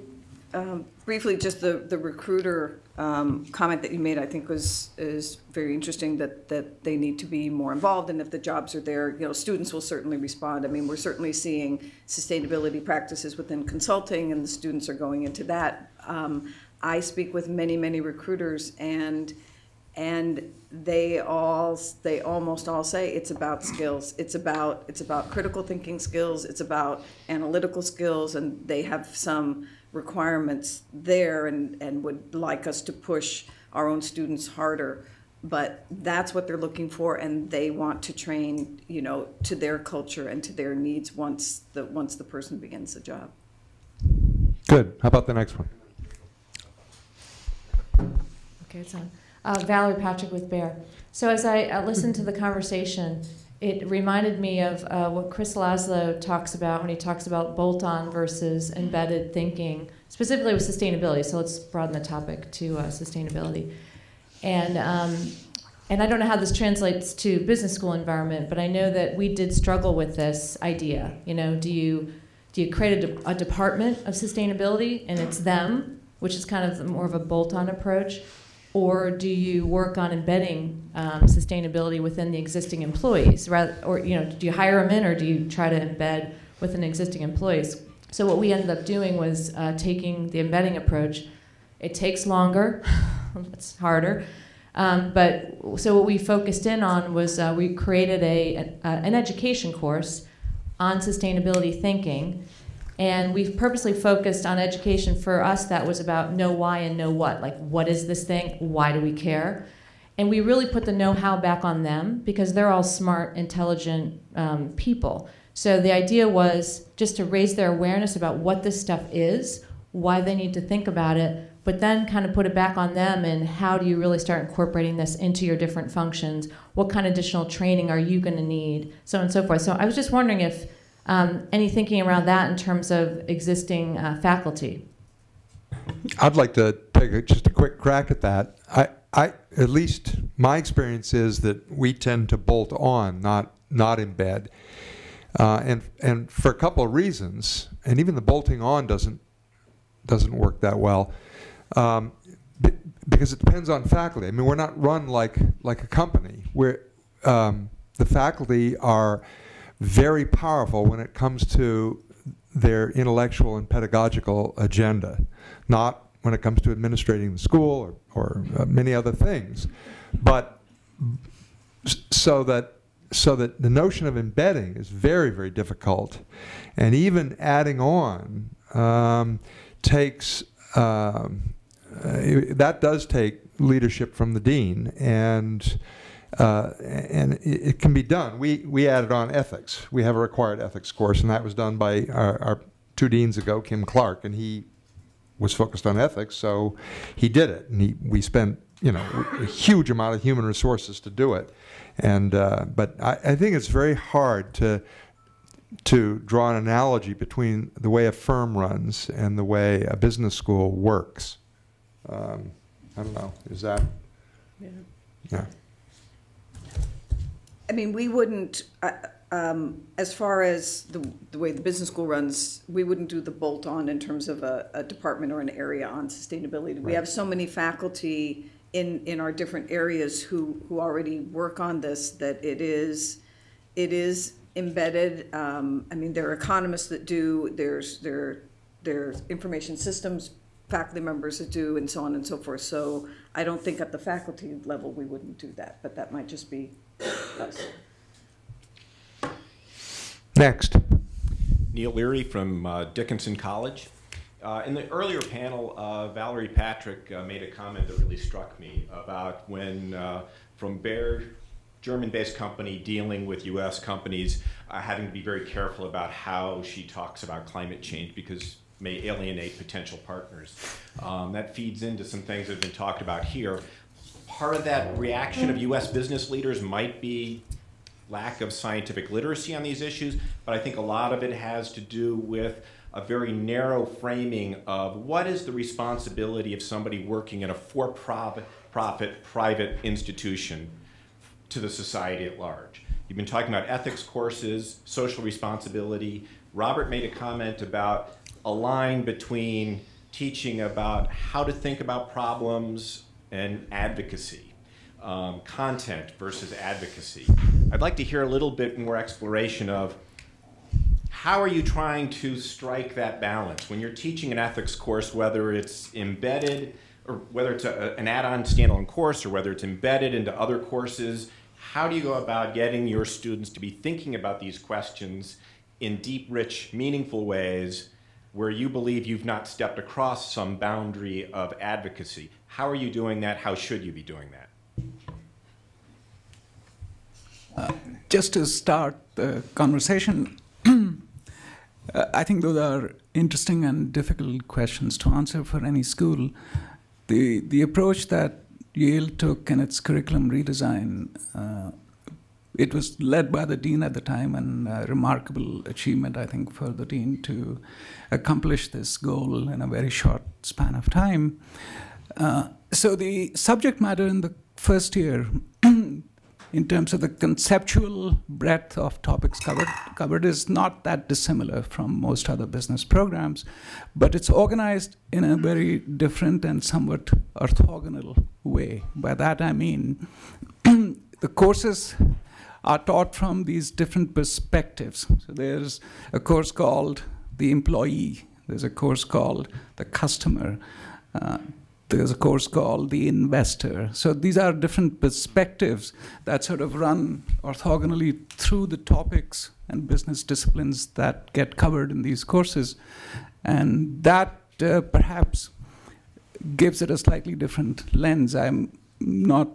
[SPEAKER 3] briefly, just the recruiter comment that you made, I think is very interesting, that they need to be more involved, and if the jobs are there, students will certainly respond. I mean, we're certainly seeing sustainability practices within consulting, and the students are going into that. I speak with many recruiters, and they almost all say it's about skills. It's about critical thinking skills. It's about analytical skills, and they have some requirements there, and would like us to push our own students harder. But that's what they're looking for, and they want to train, to their culture and to their needs once the person begins the job.
[SPEAKER 2] Good. How about the next one?
[SPEAKER 7] Okay, it's on. Valerie Patrick with Bear. So as I listened to the conversation, it reminded me of what Chris Laszlo talks about when he talks about bolt-on versus embedded thinking, specifically with sustainability. So let's broaden the topic to sustainability. And I don't know how this translates to business school environment, but I know that we did struggle with this idea. Do you create a department of sustainability and it's them, which is kind of more of a bolt-on approach? Or do you work on embedding sustainability within the existing employees, or do you hire them in, or do you try to embed within existing employees? So what we ended up doing was taking the embedding approach. It takes longer, it's harder, but so what we focused in on was we created an education course on sustainability thinking. And we've purposely focused on education. For us, that was about know why and know what. Like, what is this thing? Why do we care? And we really put the know-how back on them because they're all smart, intelligent people. So the idea was just to raise their awareness about what this stuff is, why they need to think about it, but then kind of put it back on them and how do you really start incorporating this into your different functions? What kind of additional training are you going to need? So on and so forth. So I was just wondering if any thinking around that in terms of existing faculty?
[SPEAKER 2] I'd like to take just a quick crack at that. I at least my experience is that we tend to bolt on, not embed, and for a couple of reasons. And even the bolting on doesn't work that well. Because it depends on faculty. I mean, we're not run like a company. The faculty are very powerful when it comes to their intellectual and pedagogical agenda, not when it comes to administrating the school or many other things. But so that the notion of embedding is very, very difficult, and even adding on takes that does take leadership from the dean, and it can be done. We added on ethics. We have a required ethics course, and that was done by our 2 deans ago, Kim Clark, and he was focused on ethics, so he did it. And we spent a huge amount of human resources to do it. And but I think it's very hard to draw an analogy between the way a firm runs and the way a business school works. I don't know. Is that? Yeah. Yeah.
[SPEAKER 3] I mean, we wouldn't, as far as the way the business school runs, we wouldn't do the bolt-on in terms of a department or an area on sustainability. Right. We have so many faculty in our different areas who already work on this that it is embedded. I mean, there are economists that do. There's information systems faculty members that do, and so on and so forth. So I don't think at the faculty level we wouldn't do that, but that might just be us.
[SPEAKER 2] Next.
[SPEAKER 8] Neil Leary from Dickinson College. In the earlier panel, Valerie Patrick made a comment that really struck me about when, from Bayer, German-based company dealing with U.S. companies, having to be very careful about how she talks about climate change because may alienate potential partners. That feeds into some things that have been talked about here. Part of that reaction of U.S. business leaders might be lack of scientific literacy on these issues, but I think a lot of it has to do with a very narrow framing of what is the responsibility of somebody working in a for-profit private institution to the society at large. You've been talking about ethics courses, social responsibility. Robert made a comment about a line between teaching about how to think about problems and advocacy, content versus advocacy. I'd like to hear a little bit more exploration of how are you trying to strike that balance when you're teaching an ethics course, whether it's embedded or whether it's an add-on standalone course or whether it's embedded into other courses. How do you go about getting your students to be thinking about these questions in deep, rich, meaningful ways where you believe you've not stepped across some boundary of advocacy? How are you doing that? How should you be doing that?
[SPEAKER 6] Just to start the conversation, I think those are interesting and difficult questions to answer for any school. The approach that Yale took in its curriculum redesign, it was led by the dean at the time, and a remarkable achievement, I think, for the dean to accomplish this goal in a very short span of time. So the subject matter in the first year, in terms of the conceptual breadth of topics covered is not that dissimilar from most other business programs, but it's organized in a very different and somewhat orthogonal way. By that I mean the courses are taught from these different perspectives. So there's a course called the employee, there's a course called the customer, there's a course called the investor. So these are different perspectives that sort of run orthogonally through the topics and business disciplines that get covered in these courses. And that perhaps gives it a slightly different lens. I'm not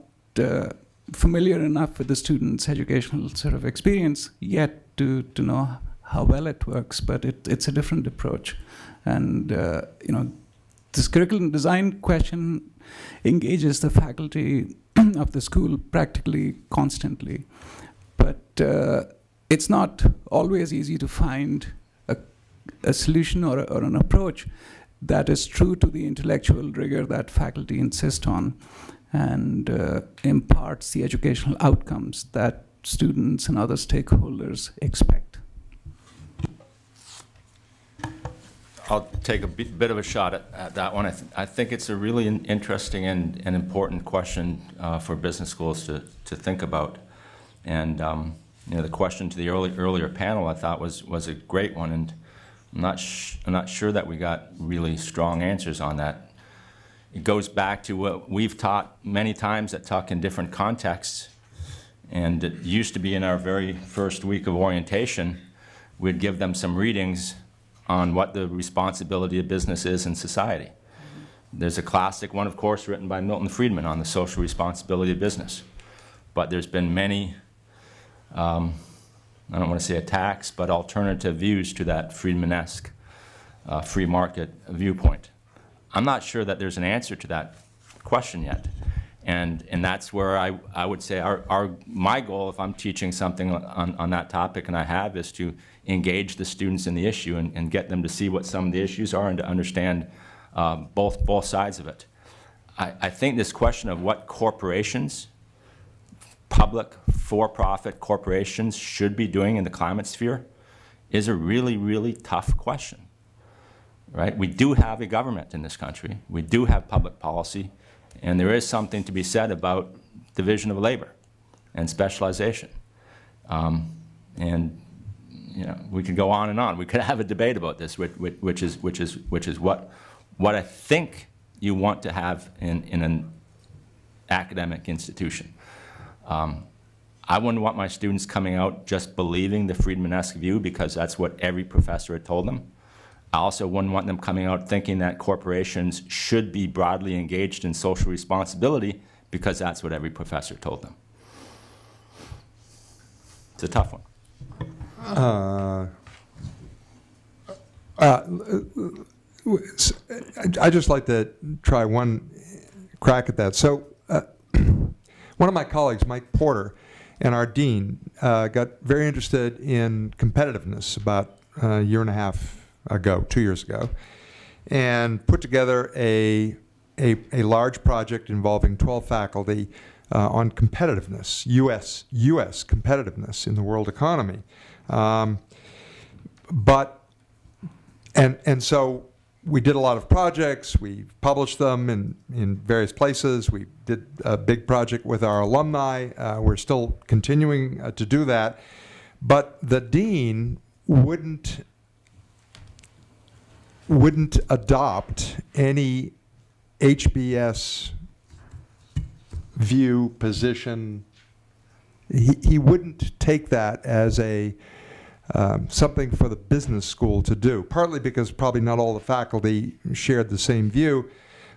[SPEAKER 6] familiar enough with the students' educational sort of experience yet to know how well it works, but it's a different approach. And this curriculum design question engages the faculty of the school practically constantly. But it's not always easy to find a solution or an approach that is true to the intellectual rigor that faculty insist on and imparts the educational outcomes that students and other stakeholders expect.
[SPEAKER 5] I'll take a bit of a shot at that one. I think it's a really interesting and important question for business schools to think about. And you know, the question to the earlier panel I thought was a great one, and I'm not sure that we got really strong answers on that. It goes back to what we've taught many times at Tuck in different contexts, and it used to be in our very first week of orientation, we'd give them some readings on what the responsibility of business is in society. There's a classic one, of course, written by Milton Friedman on the social responsibility of business. But there's been many, I don't want to say attacks, but alternative views to that Friedman-esque free market viewpoint. I'm not sure that there's an answer to that question yet. And that's where I would say my goal, if I'm teaching something on that topic, and I have, is to engage the students in the issue and get them to see what some of the issues are and to understand both sides of it. I think this question of what corporations, public for-profit corporations, should be doing in the climate sphere is a really, really tough question. Right? We do have a government in this country. We do have public policy. And there is something to be said about division of labor and specialization. And you know, we could go on and on. We could have a debate about this, which is what I think you want to have in an academic institution. I wouldn't want my students coming out just believing the Friedman-esque view because that's what every professor had told them. I also wouldn't want them coming out thinking that corporations should be broadly engaged in social responsibility because that's what every professor told them. It's a tough one.
[SPEAKER 2] I'd just like to try one crack at that. So one of my colleagues, Mike Porter, and our dean got very interested in competitiveness about a year and a half ago, 2 years ago, and put together a large project involving 12 faculty on competitiveness, U.S. competitiveness in the world economy. So we did a lot of projects. We published them in various places. We did a big project with our alumni. We're still continuing to do that. But the dean wouldn't adopt any HBS view, position. He wouldn't take that as a something for the business school to do, partly because probably not all the faculty shared the same view,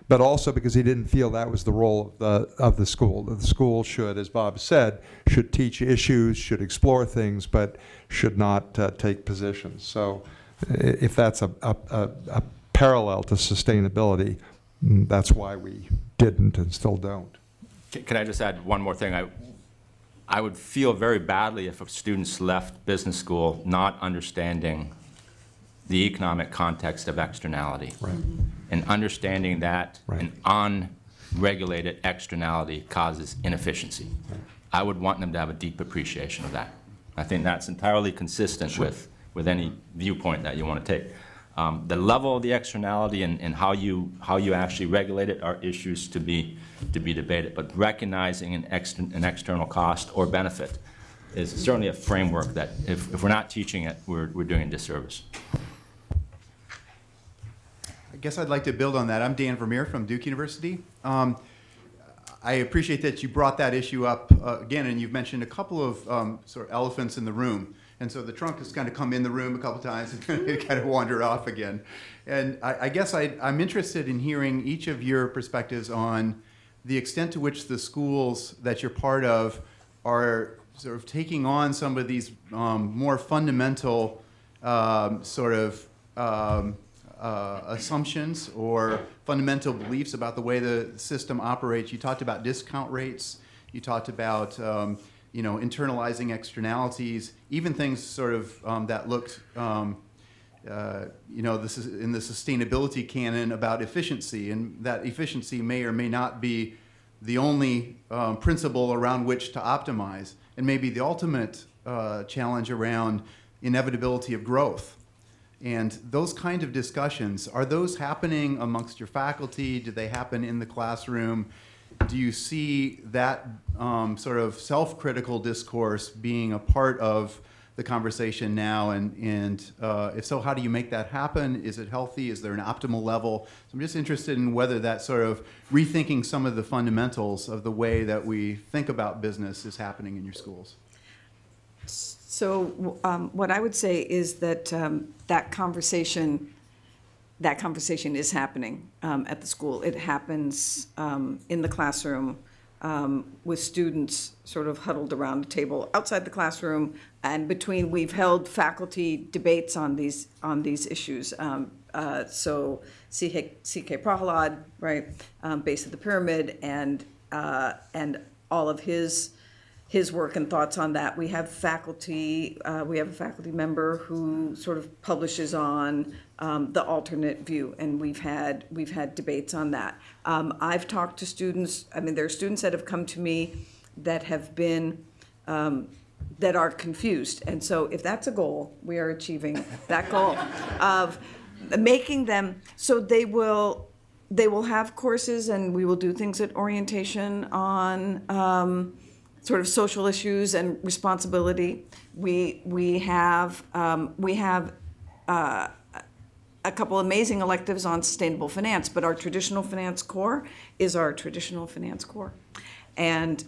[SPEAKER 2] but also because he didn't feel that was the role of the school. The school should, as Bob said, should teach issues, should explore things, but should not take positions. So if that's a parallel to sustainability, that's why we didn't and still don't.
[SPEAKER 5] Can I just add one more thing? I would feel very badly if students left business school not understanding the economic context of externality.
[SPEAKER 2] Right.
[SPEAKER 5] And understanding that an unregulated externality causes inefficiency. Right. I would want them to have a deep appreciation of that. I think that's entirely consistent with any viewpoint that you want to take. The level of the externality and how you actually regulate it are issues to be debated. But recognizing an external cost or benefit is certainly a framework that if we're not teaching it, we're doing a disservice.
[SPEAKER 9] I guess I'd like to build on that. I'm Dan Vermeer from Duke University. I appreciate that you brought that issue up again, and you've mentioned a couple of sort of elephants in the room. And so the trunk has kind of come in the room a couple times and it kind of wandered off again. And I guess I'm interested in hearing each of your perspectives on the extent to which the schools that you're part of are sort of taking on some of these more fundamental assumptions or fundamental beliefs about the way the system operates. You talked about discount rates. You talked about internalizing externalities, even things sort of that looked, this is in the sustainability canon about efficiency, and that efficiency may or may not be the only principle around which to optimize, and maybe the ultimate challenge around inevitability of growth. And those kind of discussions, are those happening amongst your faculty? Do they happen in the classroom? Do you see that sort of self-critical discourse being a part of the conversation now? And if so, how do you make that happen? Is it healthy? Is there an optimal level? So I'm just interested in whether that sort of rethinking some of the fundamentals of the way that we think about business is happening in your schools.
[SPEAKER 3] So what I would say is that that conversation is happening at the school. It happens in the classroom with students sort of huddled around a table outside the classroom, and between we've held faculty debates on these issues. So C.K. Prahalad, right, base of the pyramid, and all of his work and thoughts on that. We have faculty. We have a faculty member who sort of publishes on the alternate view, and we've had debates on that. I've talked to students. I mean, there are students that have come to me that have been that are confused, and so if that's a goal, we are achieving that goal of making them so they will have courses, and we will do things at orientation on sort of social issues and responsibility. We have a couple amazing electives on sustainable finance, but our traditional finance core is our traditional finance core, and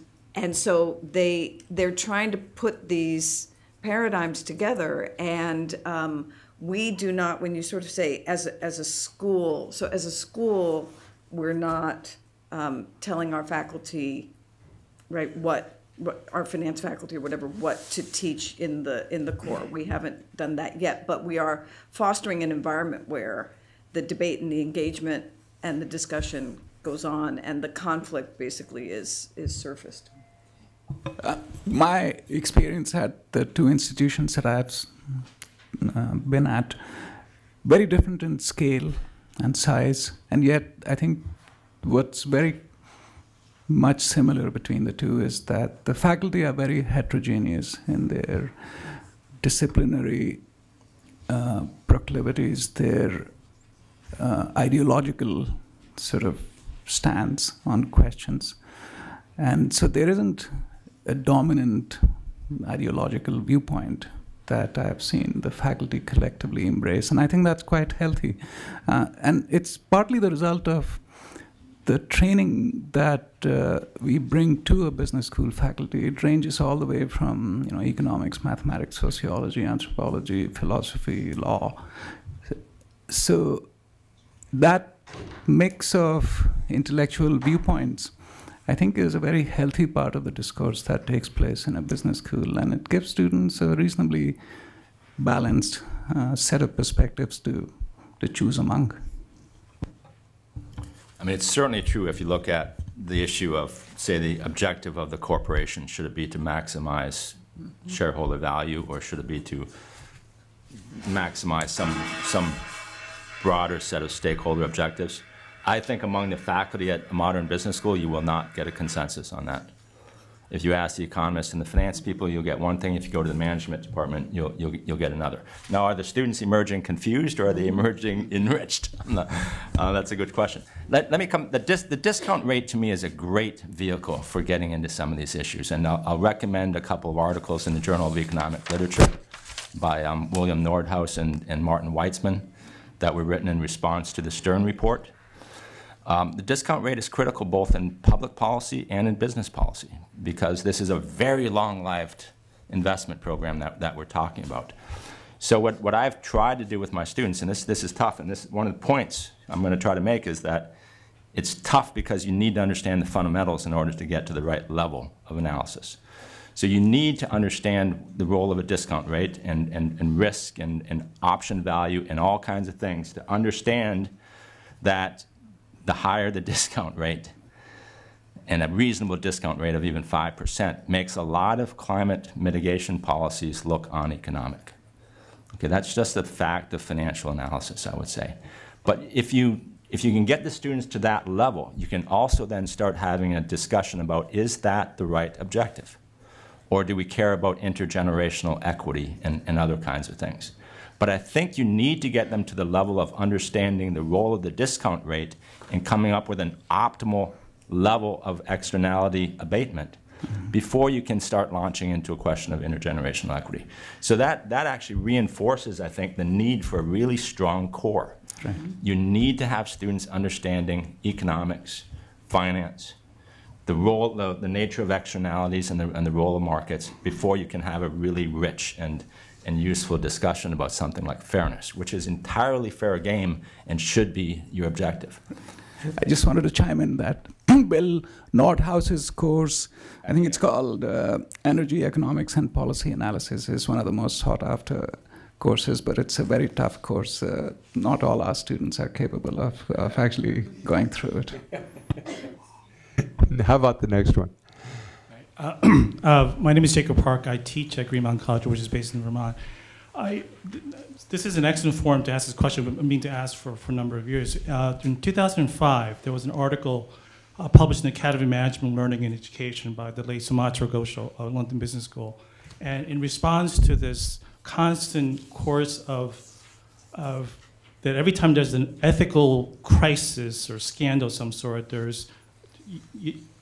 [SPEAKER 3] so they're trying to put these paradigms together, and we do not. When you sort of say as a school, so as a school, we're not telling our faculty, right, what our finance faculty or whatever, what to teach in the core. We haven't done that yet, but we are fostering an environment where the debate and the engagement and the discussion goes on, and the conflict basically is surfaced.
[SPEAKER 6] My experience at the two institutions that I've been at, very different in scale and size, and yet I think what's very much similar between the two is that the faculty are very heterogeneous in their disciplinary proclivities, their ideological sort of stance on questions. And so there isn't a dominant ideological viewpoint that I've seen the faculty collectively embrace. And I think that's quite healthy. And it's partly the result of the training that we bring to a business school faculty. It ranges all the way from economics, mathematics, sociology, anthropology, philosophy, law. So that mix of intellectual viewpoints, I think, is a very healthy part of the discourse that takes place in a business school, and it gives students a reasonably balanced set of perspectives to choose among.
[SPEAKER 5] I mean, it's certainly true if you look at the issue of, say, the objective of the corporation. Should it be to maximize shareholder value, or should it be to maximize some broader set of stakeholder objectives? I think among the faculty at a modern business school, you will not get a consensus on that. If you ask the economists and the finance people, you'll get one thing. If you go to the management department, you'll get another. Now, are the students emerging confused, or are they emerging enriched? That's a good question. Let me come. The discount rate to me is a great vehicle for getting into some of these issues, and I'll recommend a couple of articles in the Journal of Economic Literature by William Nordhaus and Martin Weitzman that were written in response to the Stern report. The discount rate is critical both in public policy and in business policy, because this is a very long-lived investment program that we're talking about. So what I've tried to do with my students, and this is tough, and this one of the points I'm going to try to make is that it's tough because you need to understand the fundamentals in order to get to the right level of analysis. So you need to understand the role of a discount rate and risk and option value and all kinds of things to understand that the higher the discount rate, and a reasonable discount rate of even 5%, makes a lot of climate mitigation policies look uneconomic. Okay, that's just a fact of financial analysis, I would say. But if you can get the students to that level, you can also then start having a discussion about, is that the right objective? Or do we care about intergenerational equity and other kinds of things? But I think you need to get them to the level of understanding the role of the discount rate and coming up with an optimal level of externality abatement before you can start launching into a question of intergenerational equity. So that actually reinforces, I think, the need for a really strong core.
[SPEAKER 6] Right.
[SPEAKER 5] You need to have students understanding economics, finance, the role, the nature of externalities and the role of markets before you can have a really rich and useful discussion about something like fairness, which is entirely fair game and should be your objective.
[SPEAKER 6] I just wanted to chime in that Bill Nordhaus's course, I think it's called Energy Economics and Policy Analysis, is one of the most sought after courses, but it's a very tough course. Not all our students are capable of actually going through it.
[SPEAKER 2] How about the next one?
[SPEAKER 10] My name is Jacob Park. I teach at Green Mountain College, which is based in Vermont. This is an excellent forum to ask this question, but I've been to ask for a number of years. In 2005, there was an article published in the Academy of Management, Learning and Education by the late Sumatra Ghosh of London Business School. And in response to this constant course of that every time there's an ethical crisis or scandal of some sort, there's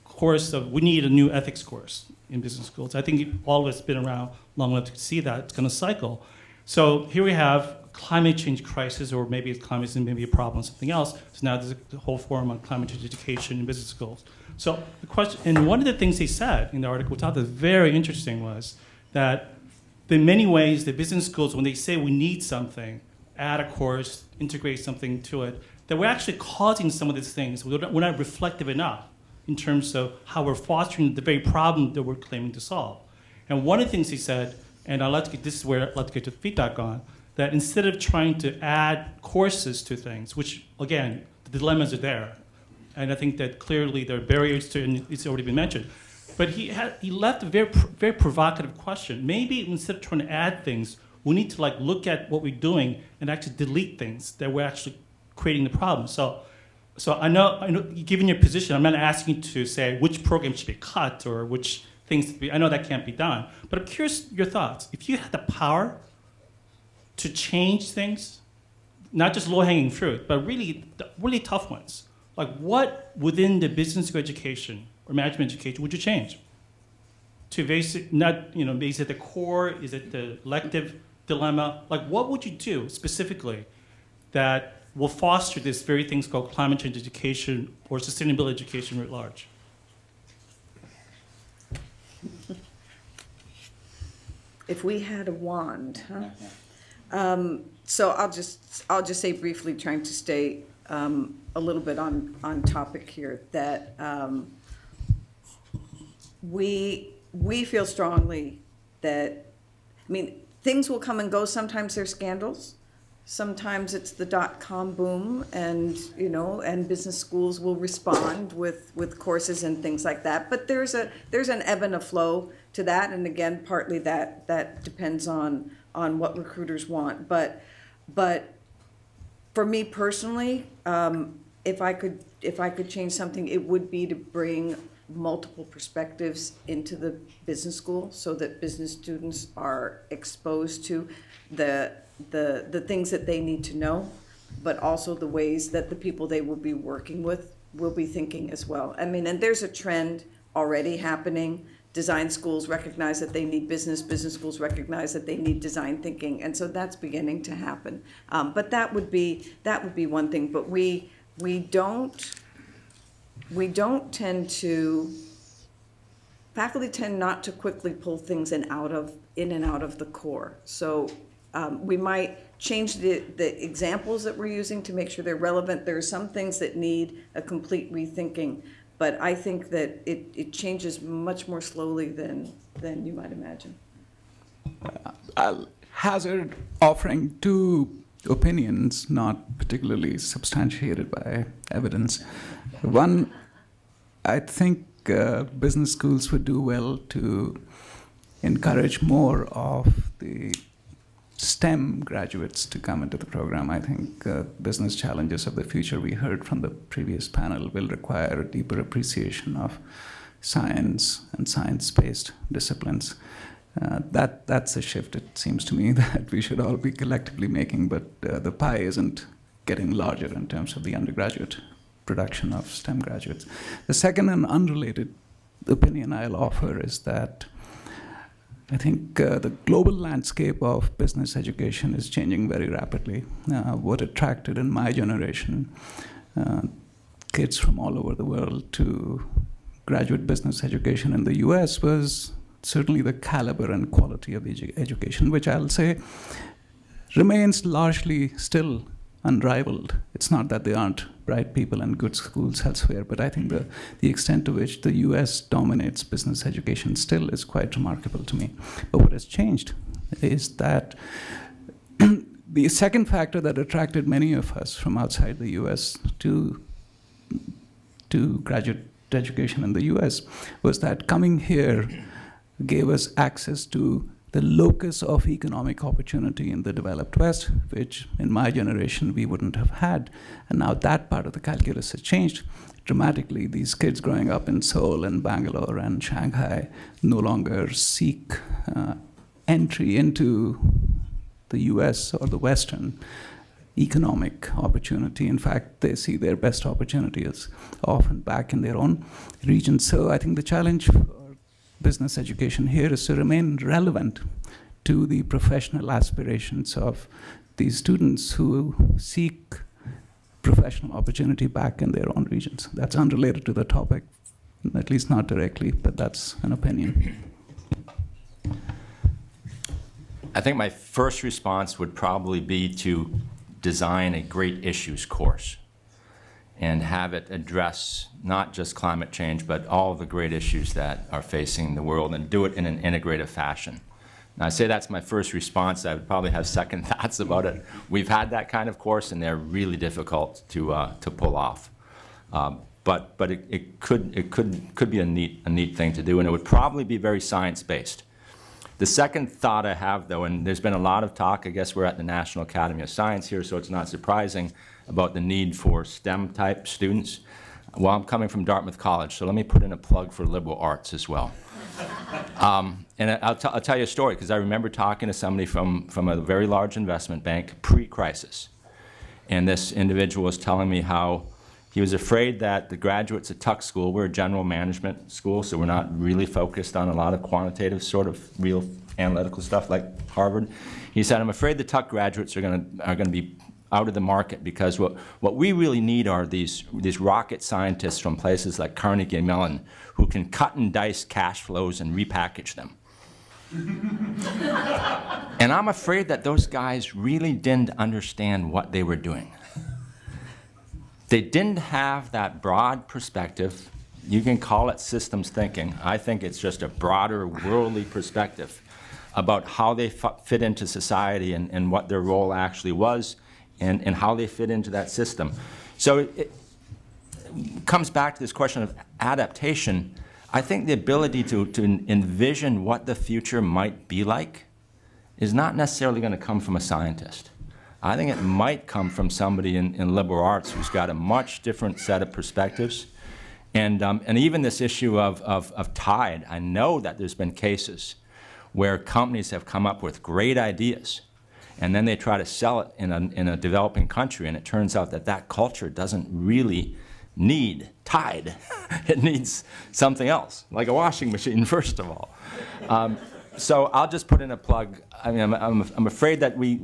[SPEAKER 10] course of we need a new ethics course in business schools. I think all of us have been around long enough to see that it's going to cycle. So here we have climate change crisis, or maybe it's climate change, maybe a problem, something else. So now there's a whole forum on climate change education in business schools. So the question, and one of the things they said in the article, which I thought was very interesting, was that in many ways the business schools, when they say we need something, add a course, integrate something to it, that we're actually causing some of these things. We're not reflective enough in terms of how we're fostering the very problem that we're claiming to solve. And one of the things he said, and this is where I'd like to get your feedback on, that instead of trying to add courses to things, which, again, the dilemmas are there, and I think that clearly there are barriers to, and it's already been mentioned, but he left a very provocative question. Maybe instead of trying to add things, we need to look at what we're doing and actually delete things that we're actually creating the problem. So I know, given your position, I'm not asking you to say which program should be cut or which things to be. I know that can't be done, but I'm curious your thoughts. If you had the power to change things, not just low-hanging fruit, but really tough ones, like what within the business school education or management education would you change? To basic, not is it the core? Is it the elective dilemma? Like what would you do specifically that will foster this very things called climate change education or sustainability education writ large?
[SPEAKER 3] If we had a wand, huh? So I'll just say briefly, trying to stay a little bit on topic here, that we feel strongly that, things will come and go. Sometimes there's scandals. Sometimes it's the .com boom, and and business schools will respond with courses and things like that. But there's an ebb and a flow to that, and again, partly that depends on what recruiters want. But for me personally, if I could change something, it would be to bring multiple perspectives into the business school so that business students are exposed to the things that they need to know, but also the ways that the people they will be working with will be thinking as well. And there's a trend already happening. Design schools recognize that they need business schools recognize that they need design thinking, and so that's beginning to happen. But that would be one thing. But we don't tend to, faculty tend not to quickly pull things in and out of the core. So we might change the examples that we're using to make sure they're relevant. There are some things that need a complete rethinking, but I think that it changes much more slowly than you might imagine.
[SPEAKER 6] I'll hazard offering two opinions, not particularly substantiated by evidence. One, I think business schools would do well to encourage more of the STEM graduates to come into the program. I think business challenges of the future, we heard from the previous panel, will require a deeper appreciation of science and science-based disciplines. That's a shift, it seems to me, that we should all be collectively making, but the pie isn't getting larger in terms of the undergraduate production of STEM graduates. The second and unrelated opinion I'll offer is that I think the global landscape of business education is changing very rapidly. What attracted in my generation kids from all over the world to graduate business education in the US was certainly the caliber and quality of the education, which I'll say remains largely still unrivaled. It's not that there aren't bright people and good schools elsewhere, but I think the extent to which the US dominates business education still is quite remarkable to me. But what has changed is that the second factor that attracted many of us from outside the US to graduate education in the US was that coming here gave us access to the locus of economic opportunity in the developed West, which in my generation we wouldn't have had. And now that part of the calculus has changed dramatically. These kids growing up in Seoul and Bangalore and Shanghai no longer seek entry into the US or the Western economic opportunity. In fact, they see their best opportunity as often back in their own region. So I think the challenge for business education here is to remain relevant to the professional aspirations of these students who seek professional opportunity back in their own regions. That's unrelated to the topic, at least not directly, but that's an opinion.
[SPEAKER 5] I think my first response would probably be to design a great issues course and have it address not just climate change, but all the great issues that are facing the world, and do it in an integrative fashion. Now, I say that's my first response. I would probably have second thoughts about it. We've had that kind of course, and they're really difficult to pull off. But it could be a neat thing to do, and it would probably be very science-based. The second thought I have, though, and there's been a lot of talk, I guess we're at the National Academy of Science here, so it's not surprising, about the need for STEM-type students. Well, I'm coming from Dartmouth College, so let me put in a plug for liberal arts as well. And I'll tell you a story, because I remember talking to somebody from a very large investment bank pre-crisis. And this individual was telling me how he was afraid that the graduates at Tuck School, we're a general management school, so we're not really focused on a lot of quantitative sort of real analytical stuff like Harvard. He said, I'm afraid the Tuck graduates are going to be out of the market, because what we really need are these rocket scientists from places like Carnegie Mellon who can cut and dice cash flows and repackage them. And I'm afraid that those guys really didn't understand what they were doing. They didn't have that broad perspective. You can call it systems thinking. I think it's just a broader worldly perspective about how they fit into society and what their role actually was, and how they fit into that system. So it comes back to this question of adaptation. I think the ability to envision what the future might be like is not necessarily going to come from a scientist. I think it might come from somebody in liberal arts who's got a much different set of perspectives. And even this issue of tide, I know that there's been cases where companies have come up with great ideas, and then they try to sell it in a developing country, and it turns out that that culture doesn't really need tide. It needs something else, like a washing machine, first of all. So I'll just put in a plug. I mean, I'm afraid that we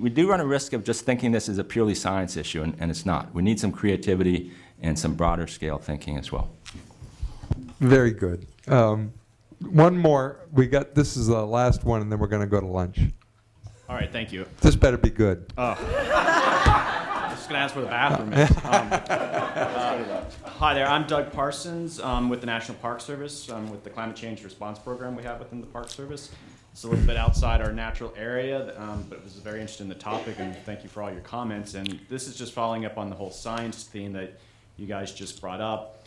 [SPEAKER 5] do run a risk of just thinking this is a purely science issue, and it's not. We need some creativity and some broader scale thinking as well.
[SPEAKER 2] Very good. One more. This is the last one, and then we're going to go to lunch.
[SPEAKER 11] All right, thank you.
[SPEAKER 2] This better be good.
[SPEAKER 11] Oh. I'm just going to ask where the bathroom is. Hi there, I'm Doug Parsons with the National Park Service, with the Climate Change Response Program we have within the Park Service. It's a little bit outside our natural area, but was very interested in the topic, and thank you for all your comments. And this is just following up on the whole science theme that you guys just brought up.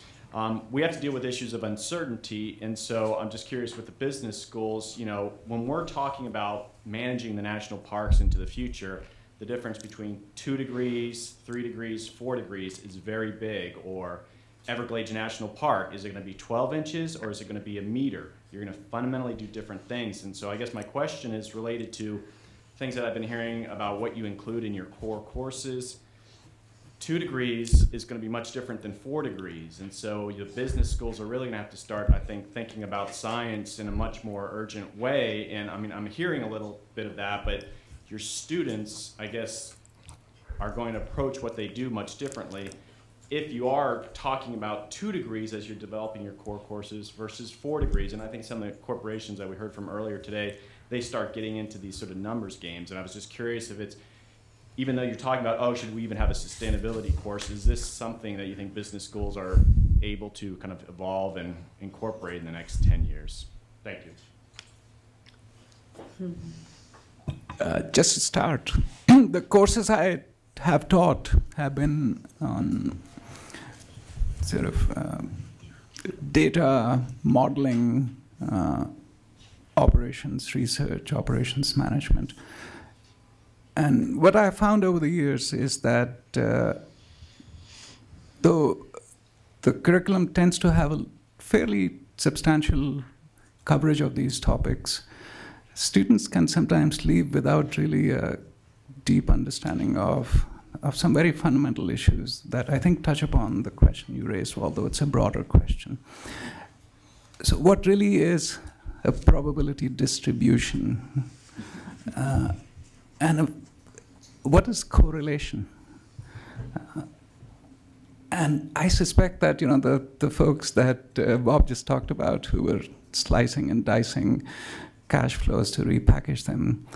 [SPEAKER 11] We have to deal with issues of uncertainty, and so I'm just curious with the business schools, you know, when we're talking about managing the national parks into the future, the difference between 2 degrees, 3 degrees, 4 degrees is very big. Or Everglades National Park, is it going to be 12 inches or is it going to be a meter? You're going to fundamentally do different things. And so I guess my question is related to things that I've been hearing about what you include in your core courses. 2 degrees is going to be much different than 4 degrees. And so the business schools are really going to have to start, I think, thinking about science in a much more urgent way. And I mean, I'm hearing a little bit of that, but your students, I guess, are going to approach what they do much differently if you are talking about 2 degrees as you're developing your core courses versus 4 degrees. And I think some of the corporations that we heard from earlier today, they start getting into these sort of numbers games. And I was just curious if it's, even though you're talking about, oh, should we even have a sustainability course, is this something that you think business schools are able to kind of evolve and incorporate in the next 10 years? Thank you.
[SPEAKER 6] Just to start, the courses I have taught have been on sort of data modeling, operations research, operations management. And what I found over the years is that though the curriculum tends to have a fairly substantial coverage of these topics, students can sometimes leave without really a deep understanding of some very fundamental issues that I think touch upon the question you raised, although it's a broader question. So what really is a probability distribution? What is correlation? And I suspect that the folks that Bob just talked about, who were slicing and dicing cash flows to repackage them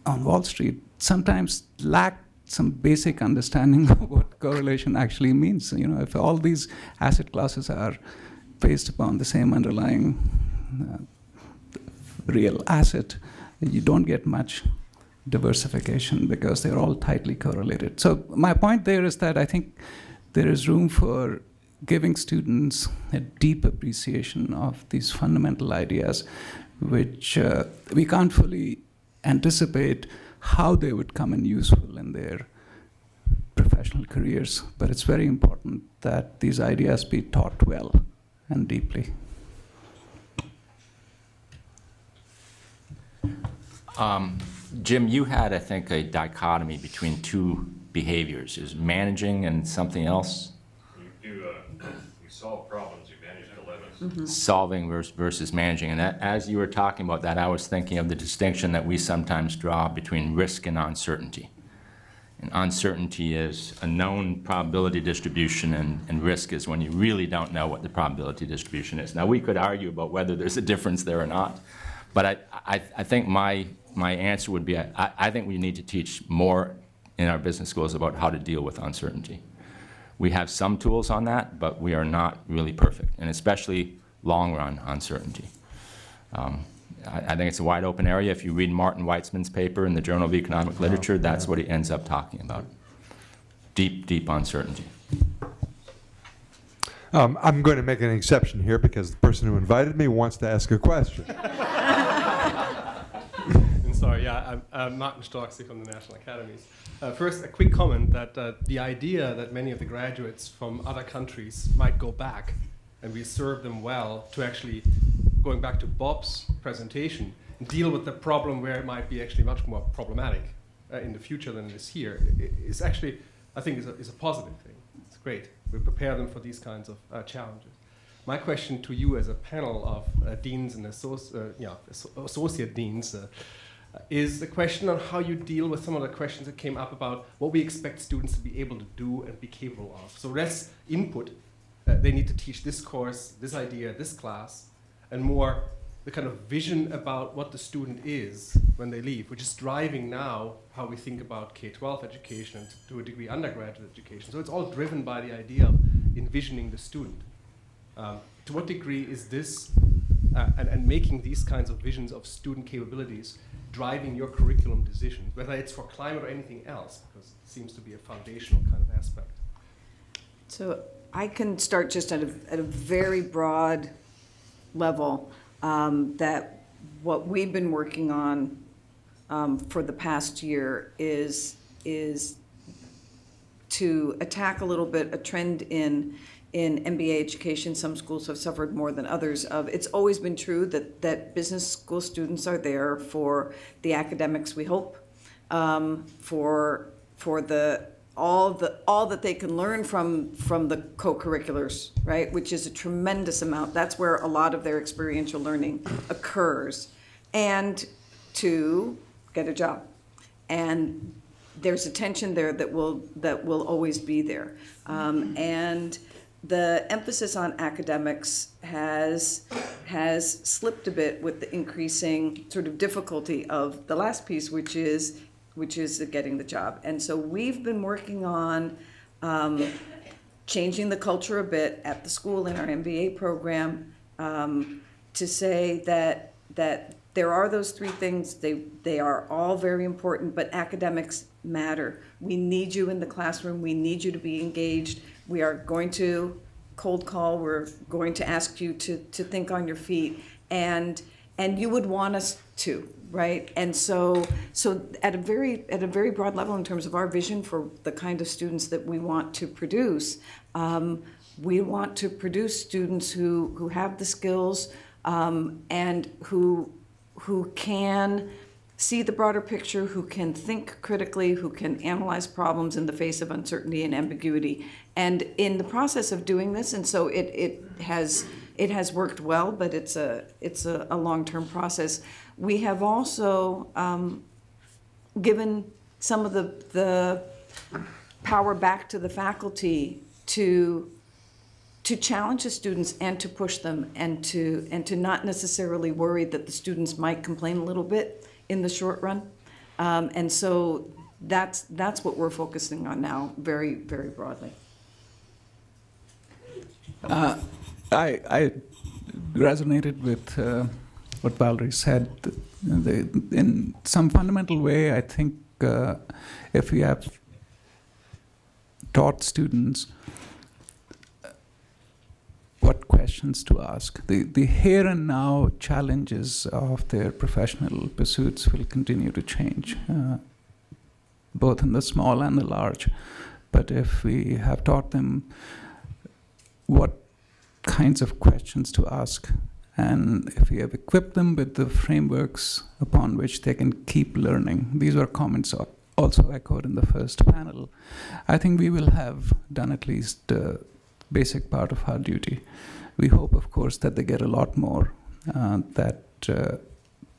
[SPEAKER 6] on Wall Street, sometimes lack some basic understanding of what correlation actually means. If all these asset classes are based upon the same underlying real asset, you don't get much diversification because they're all tightly correlated. So my point there is that I think there is room for giving students a deep appreciation of these fundamental ideas, which we can't fully anticipate how they would come in useful in their professional careers. But it's very important that these ideas be taught well and deeply.
[SPEAKER 5] Jim, you had, I think, a dichotomy between 2 behaviors. Is managing and something else?
[SPEAKER 12] You solve problems, you manage dilemmas.
[SPEAKER 5] Mm-hmm. Solving versus managing. And that, as you were talking about that, I was thinking of the distinction that we sometimes draw between risk and uncertainty. And uncertainty is a known probability distribution, and risk is when you really don't know what the probability distribution is. Now, we could argue about whether there's a difference there or not, but I think my answer would be I think we need to teach more in our business schools about how to deal with uncertainty. We have some tools on that, but we are not really perfect, and especially long-run uncertainty. I think it's a wide open area. If you read Martin Weitzman's paper in the Journal of Economic Literature, that's what he ends up talking about. Deep, deep uncertainty.
[SPEAKER 2] I'm going to make an exception here because the person who invited me wants to ask a question.
[SPEAKER 1] Sorry, yeah, I'm Martin Storksy from the National Academies. First, a quick comment that the idea that many of the graduates from other countries might go back and we serve them well to actually, going back to Bob's presentation, deal with the problem where it might be actually much more problematic in the future than it is here, is actually, I think, is a positive thing. It's great. We prepare them for these kinds of challenges. My question to you as a panel of deans and associate deans is the question on how you deal with some of the questions that came up about what we expect students to be able to do and be capable of. So less input. They need to teach this course, this idea, this class, and more the kind of vision about what the student is when they leave, which is driving now how we think about K-12 education and to a degree undergraduate education. So it's all driven by the idea of envisioning the student. To what degree is this and making these kinds of visions of student capabilities driving your curriculum decisions, whether it's for climate or anything else, because it seems to be a foundational kind of aspect?
[SPEAKER 3] So I can start just at a very broad level, that what we've been working on for the past year is to attack a little bit a trend in in MBA education, some schools have suffered more than others. It's always been true that business school students are there for the academics, we hope, for all that they can learn from the co-curriculars, right? Which is a tremendous amount. That's where a lot of their experiential learning occurs, and to get a job. And there's a tension there that will always be there, and the emphasis on academics has slipped a bit with the increasing sort of difficulty of the last piece, which is getting the job. And so we've been working on changing the culture a bit at the school in our MBA program, to say that there are those three things. They are all very important, but academics matter. We need you in the classroom. We need you to be engaged. We are going to cold call. We're going to ask you to think on your feet, and you would want us to, right? And so at a very broad level, in terms of our vision for the kind of students that we want to produce, we want to produce students who have the skills, and who can see the broader picture, who can think critically, who can analyze problems in the face of uncertainty and ambiguity. And in the process of doing this, and so it has worked well, but it's a long-term process. We have also given some of the power back to the faculty to challenge the students and to push them, and to not necessarily worry that the students might complain a little bit in the short run. And so that's what we're focusing on now, very, very broadly.
[SPEAKER 6] I resonated with what Valerie said. In some fundamental way, I think if we have taught students what questions to ask, the here and now challenges of their professional pursuits will continue to change, both in the small and the large. But if we have taught them what kinds of questions to ask, and if we have equipped them with the frameworks upon which they can keep learning, these were comments also echoed in the first panel, I think we will have done at least the basic part of our duty. We hope, of course, that they get a lot more, that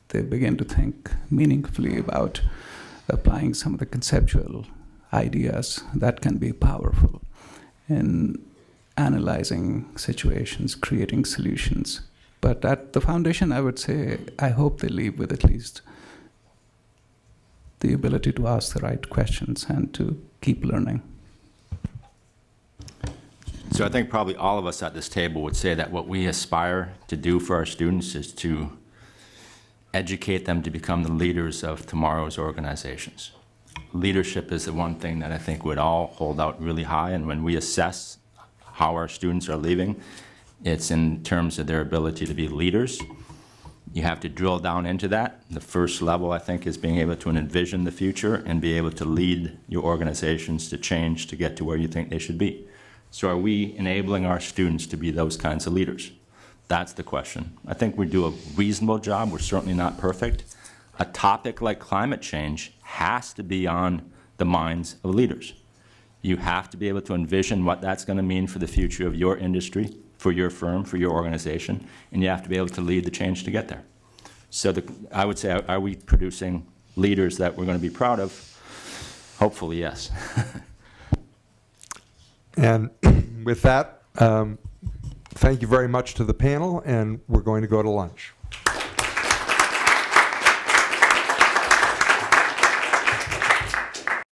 [SPEAKER 6] they begin to think meaningfully about applying some of the conceptual ideas that can be powerful in analyzing situations, creating solutions. But at the foundation, I would say, I hope they leave with at least the ability to ask the right questions and to keep learning.
[SPEAKER 5] So I think probably all of us at this table would say that what we aspire to do for our students is to educate them to become the leaders of tomorrow's organizations. Leadership is the one thing that I think we'd all hold out really high, and when we assess how our students are leaving, it's in terms of their ability to be leaders. You have to drill down into that. The first level, I think, is being able to envision the future and be able to lead your organizations to change to get to where you think they should be. So are we enabling our students to be those kinds of leaders? That's the question. I think we do a reasonable job. We're certainly not perfect. A topic like climate change has to be on the minds of leaders. You have to be able to envision what that's going to mean for the future of your industry, for your firm, for your organization, and you have to be able to lead the change to get there. So I would say, are we producing leaders that we're going to be proud of? Hopefully, yes.
[SPEAKER 2] And with that, thank you very much to the panel, and we're going to go to lunch.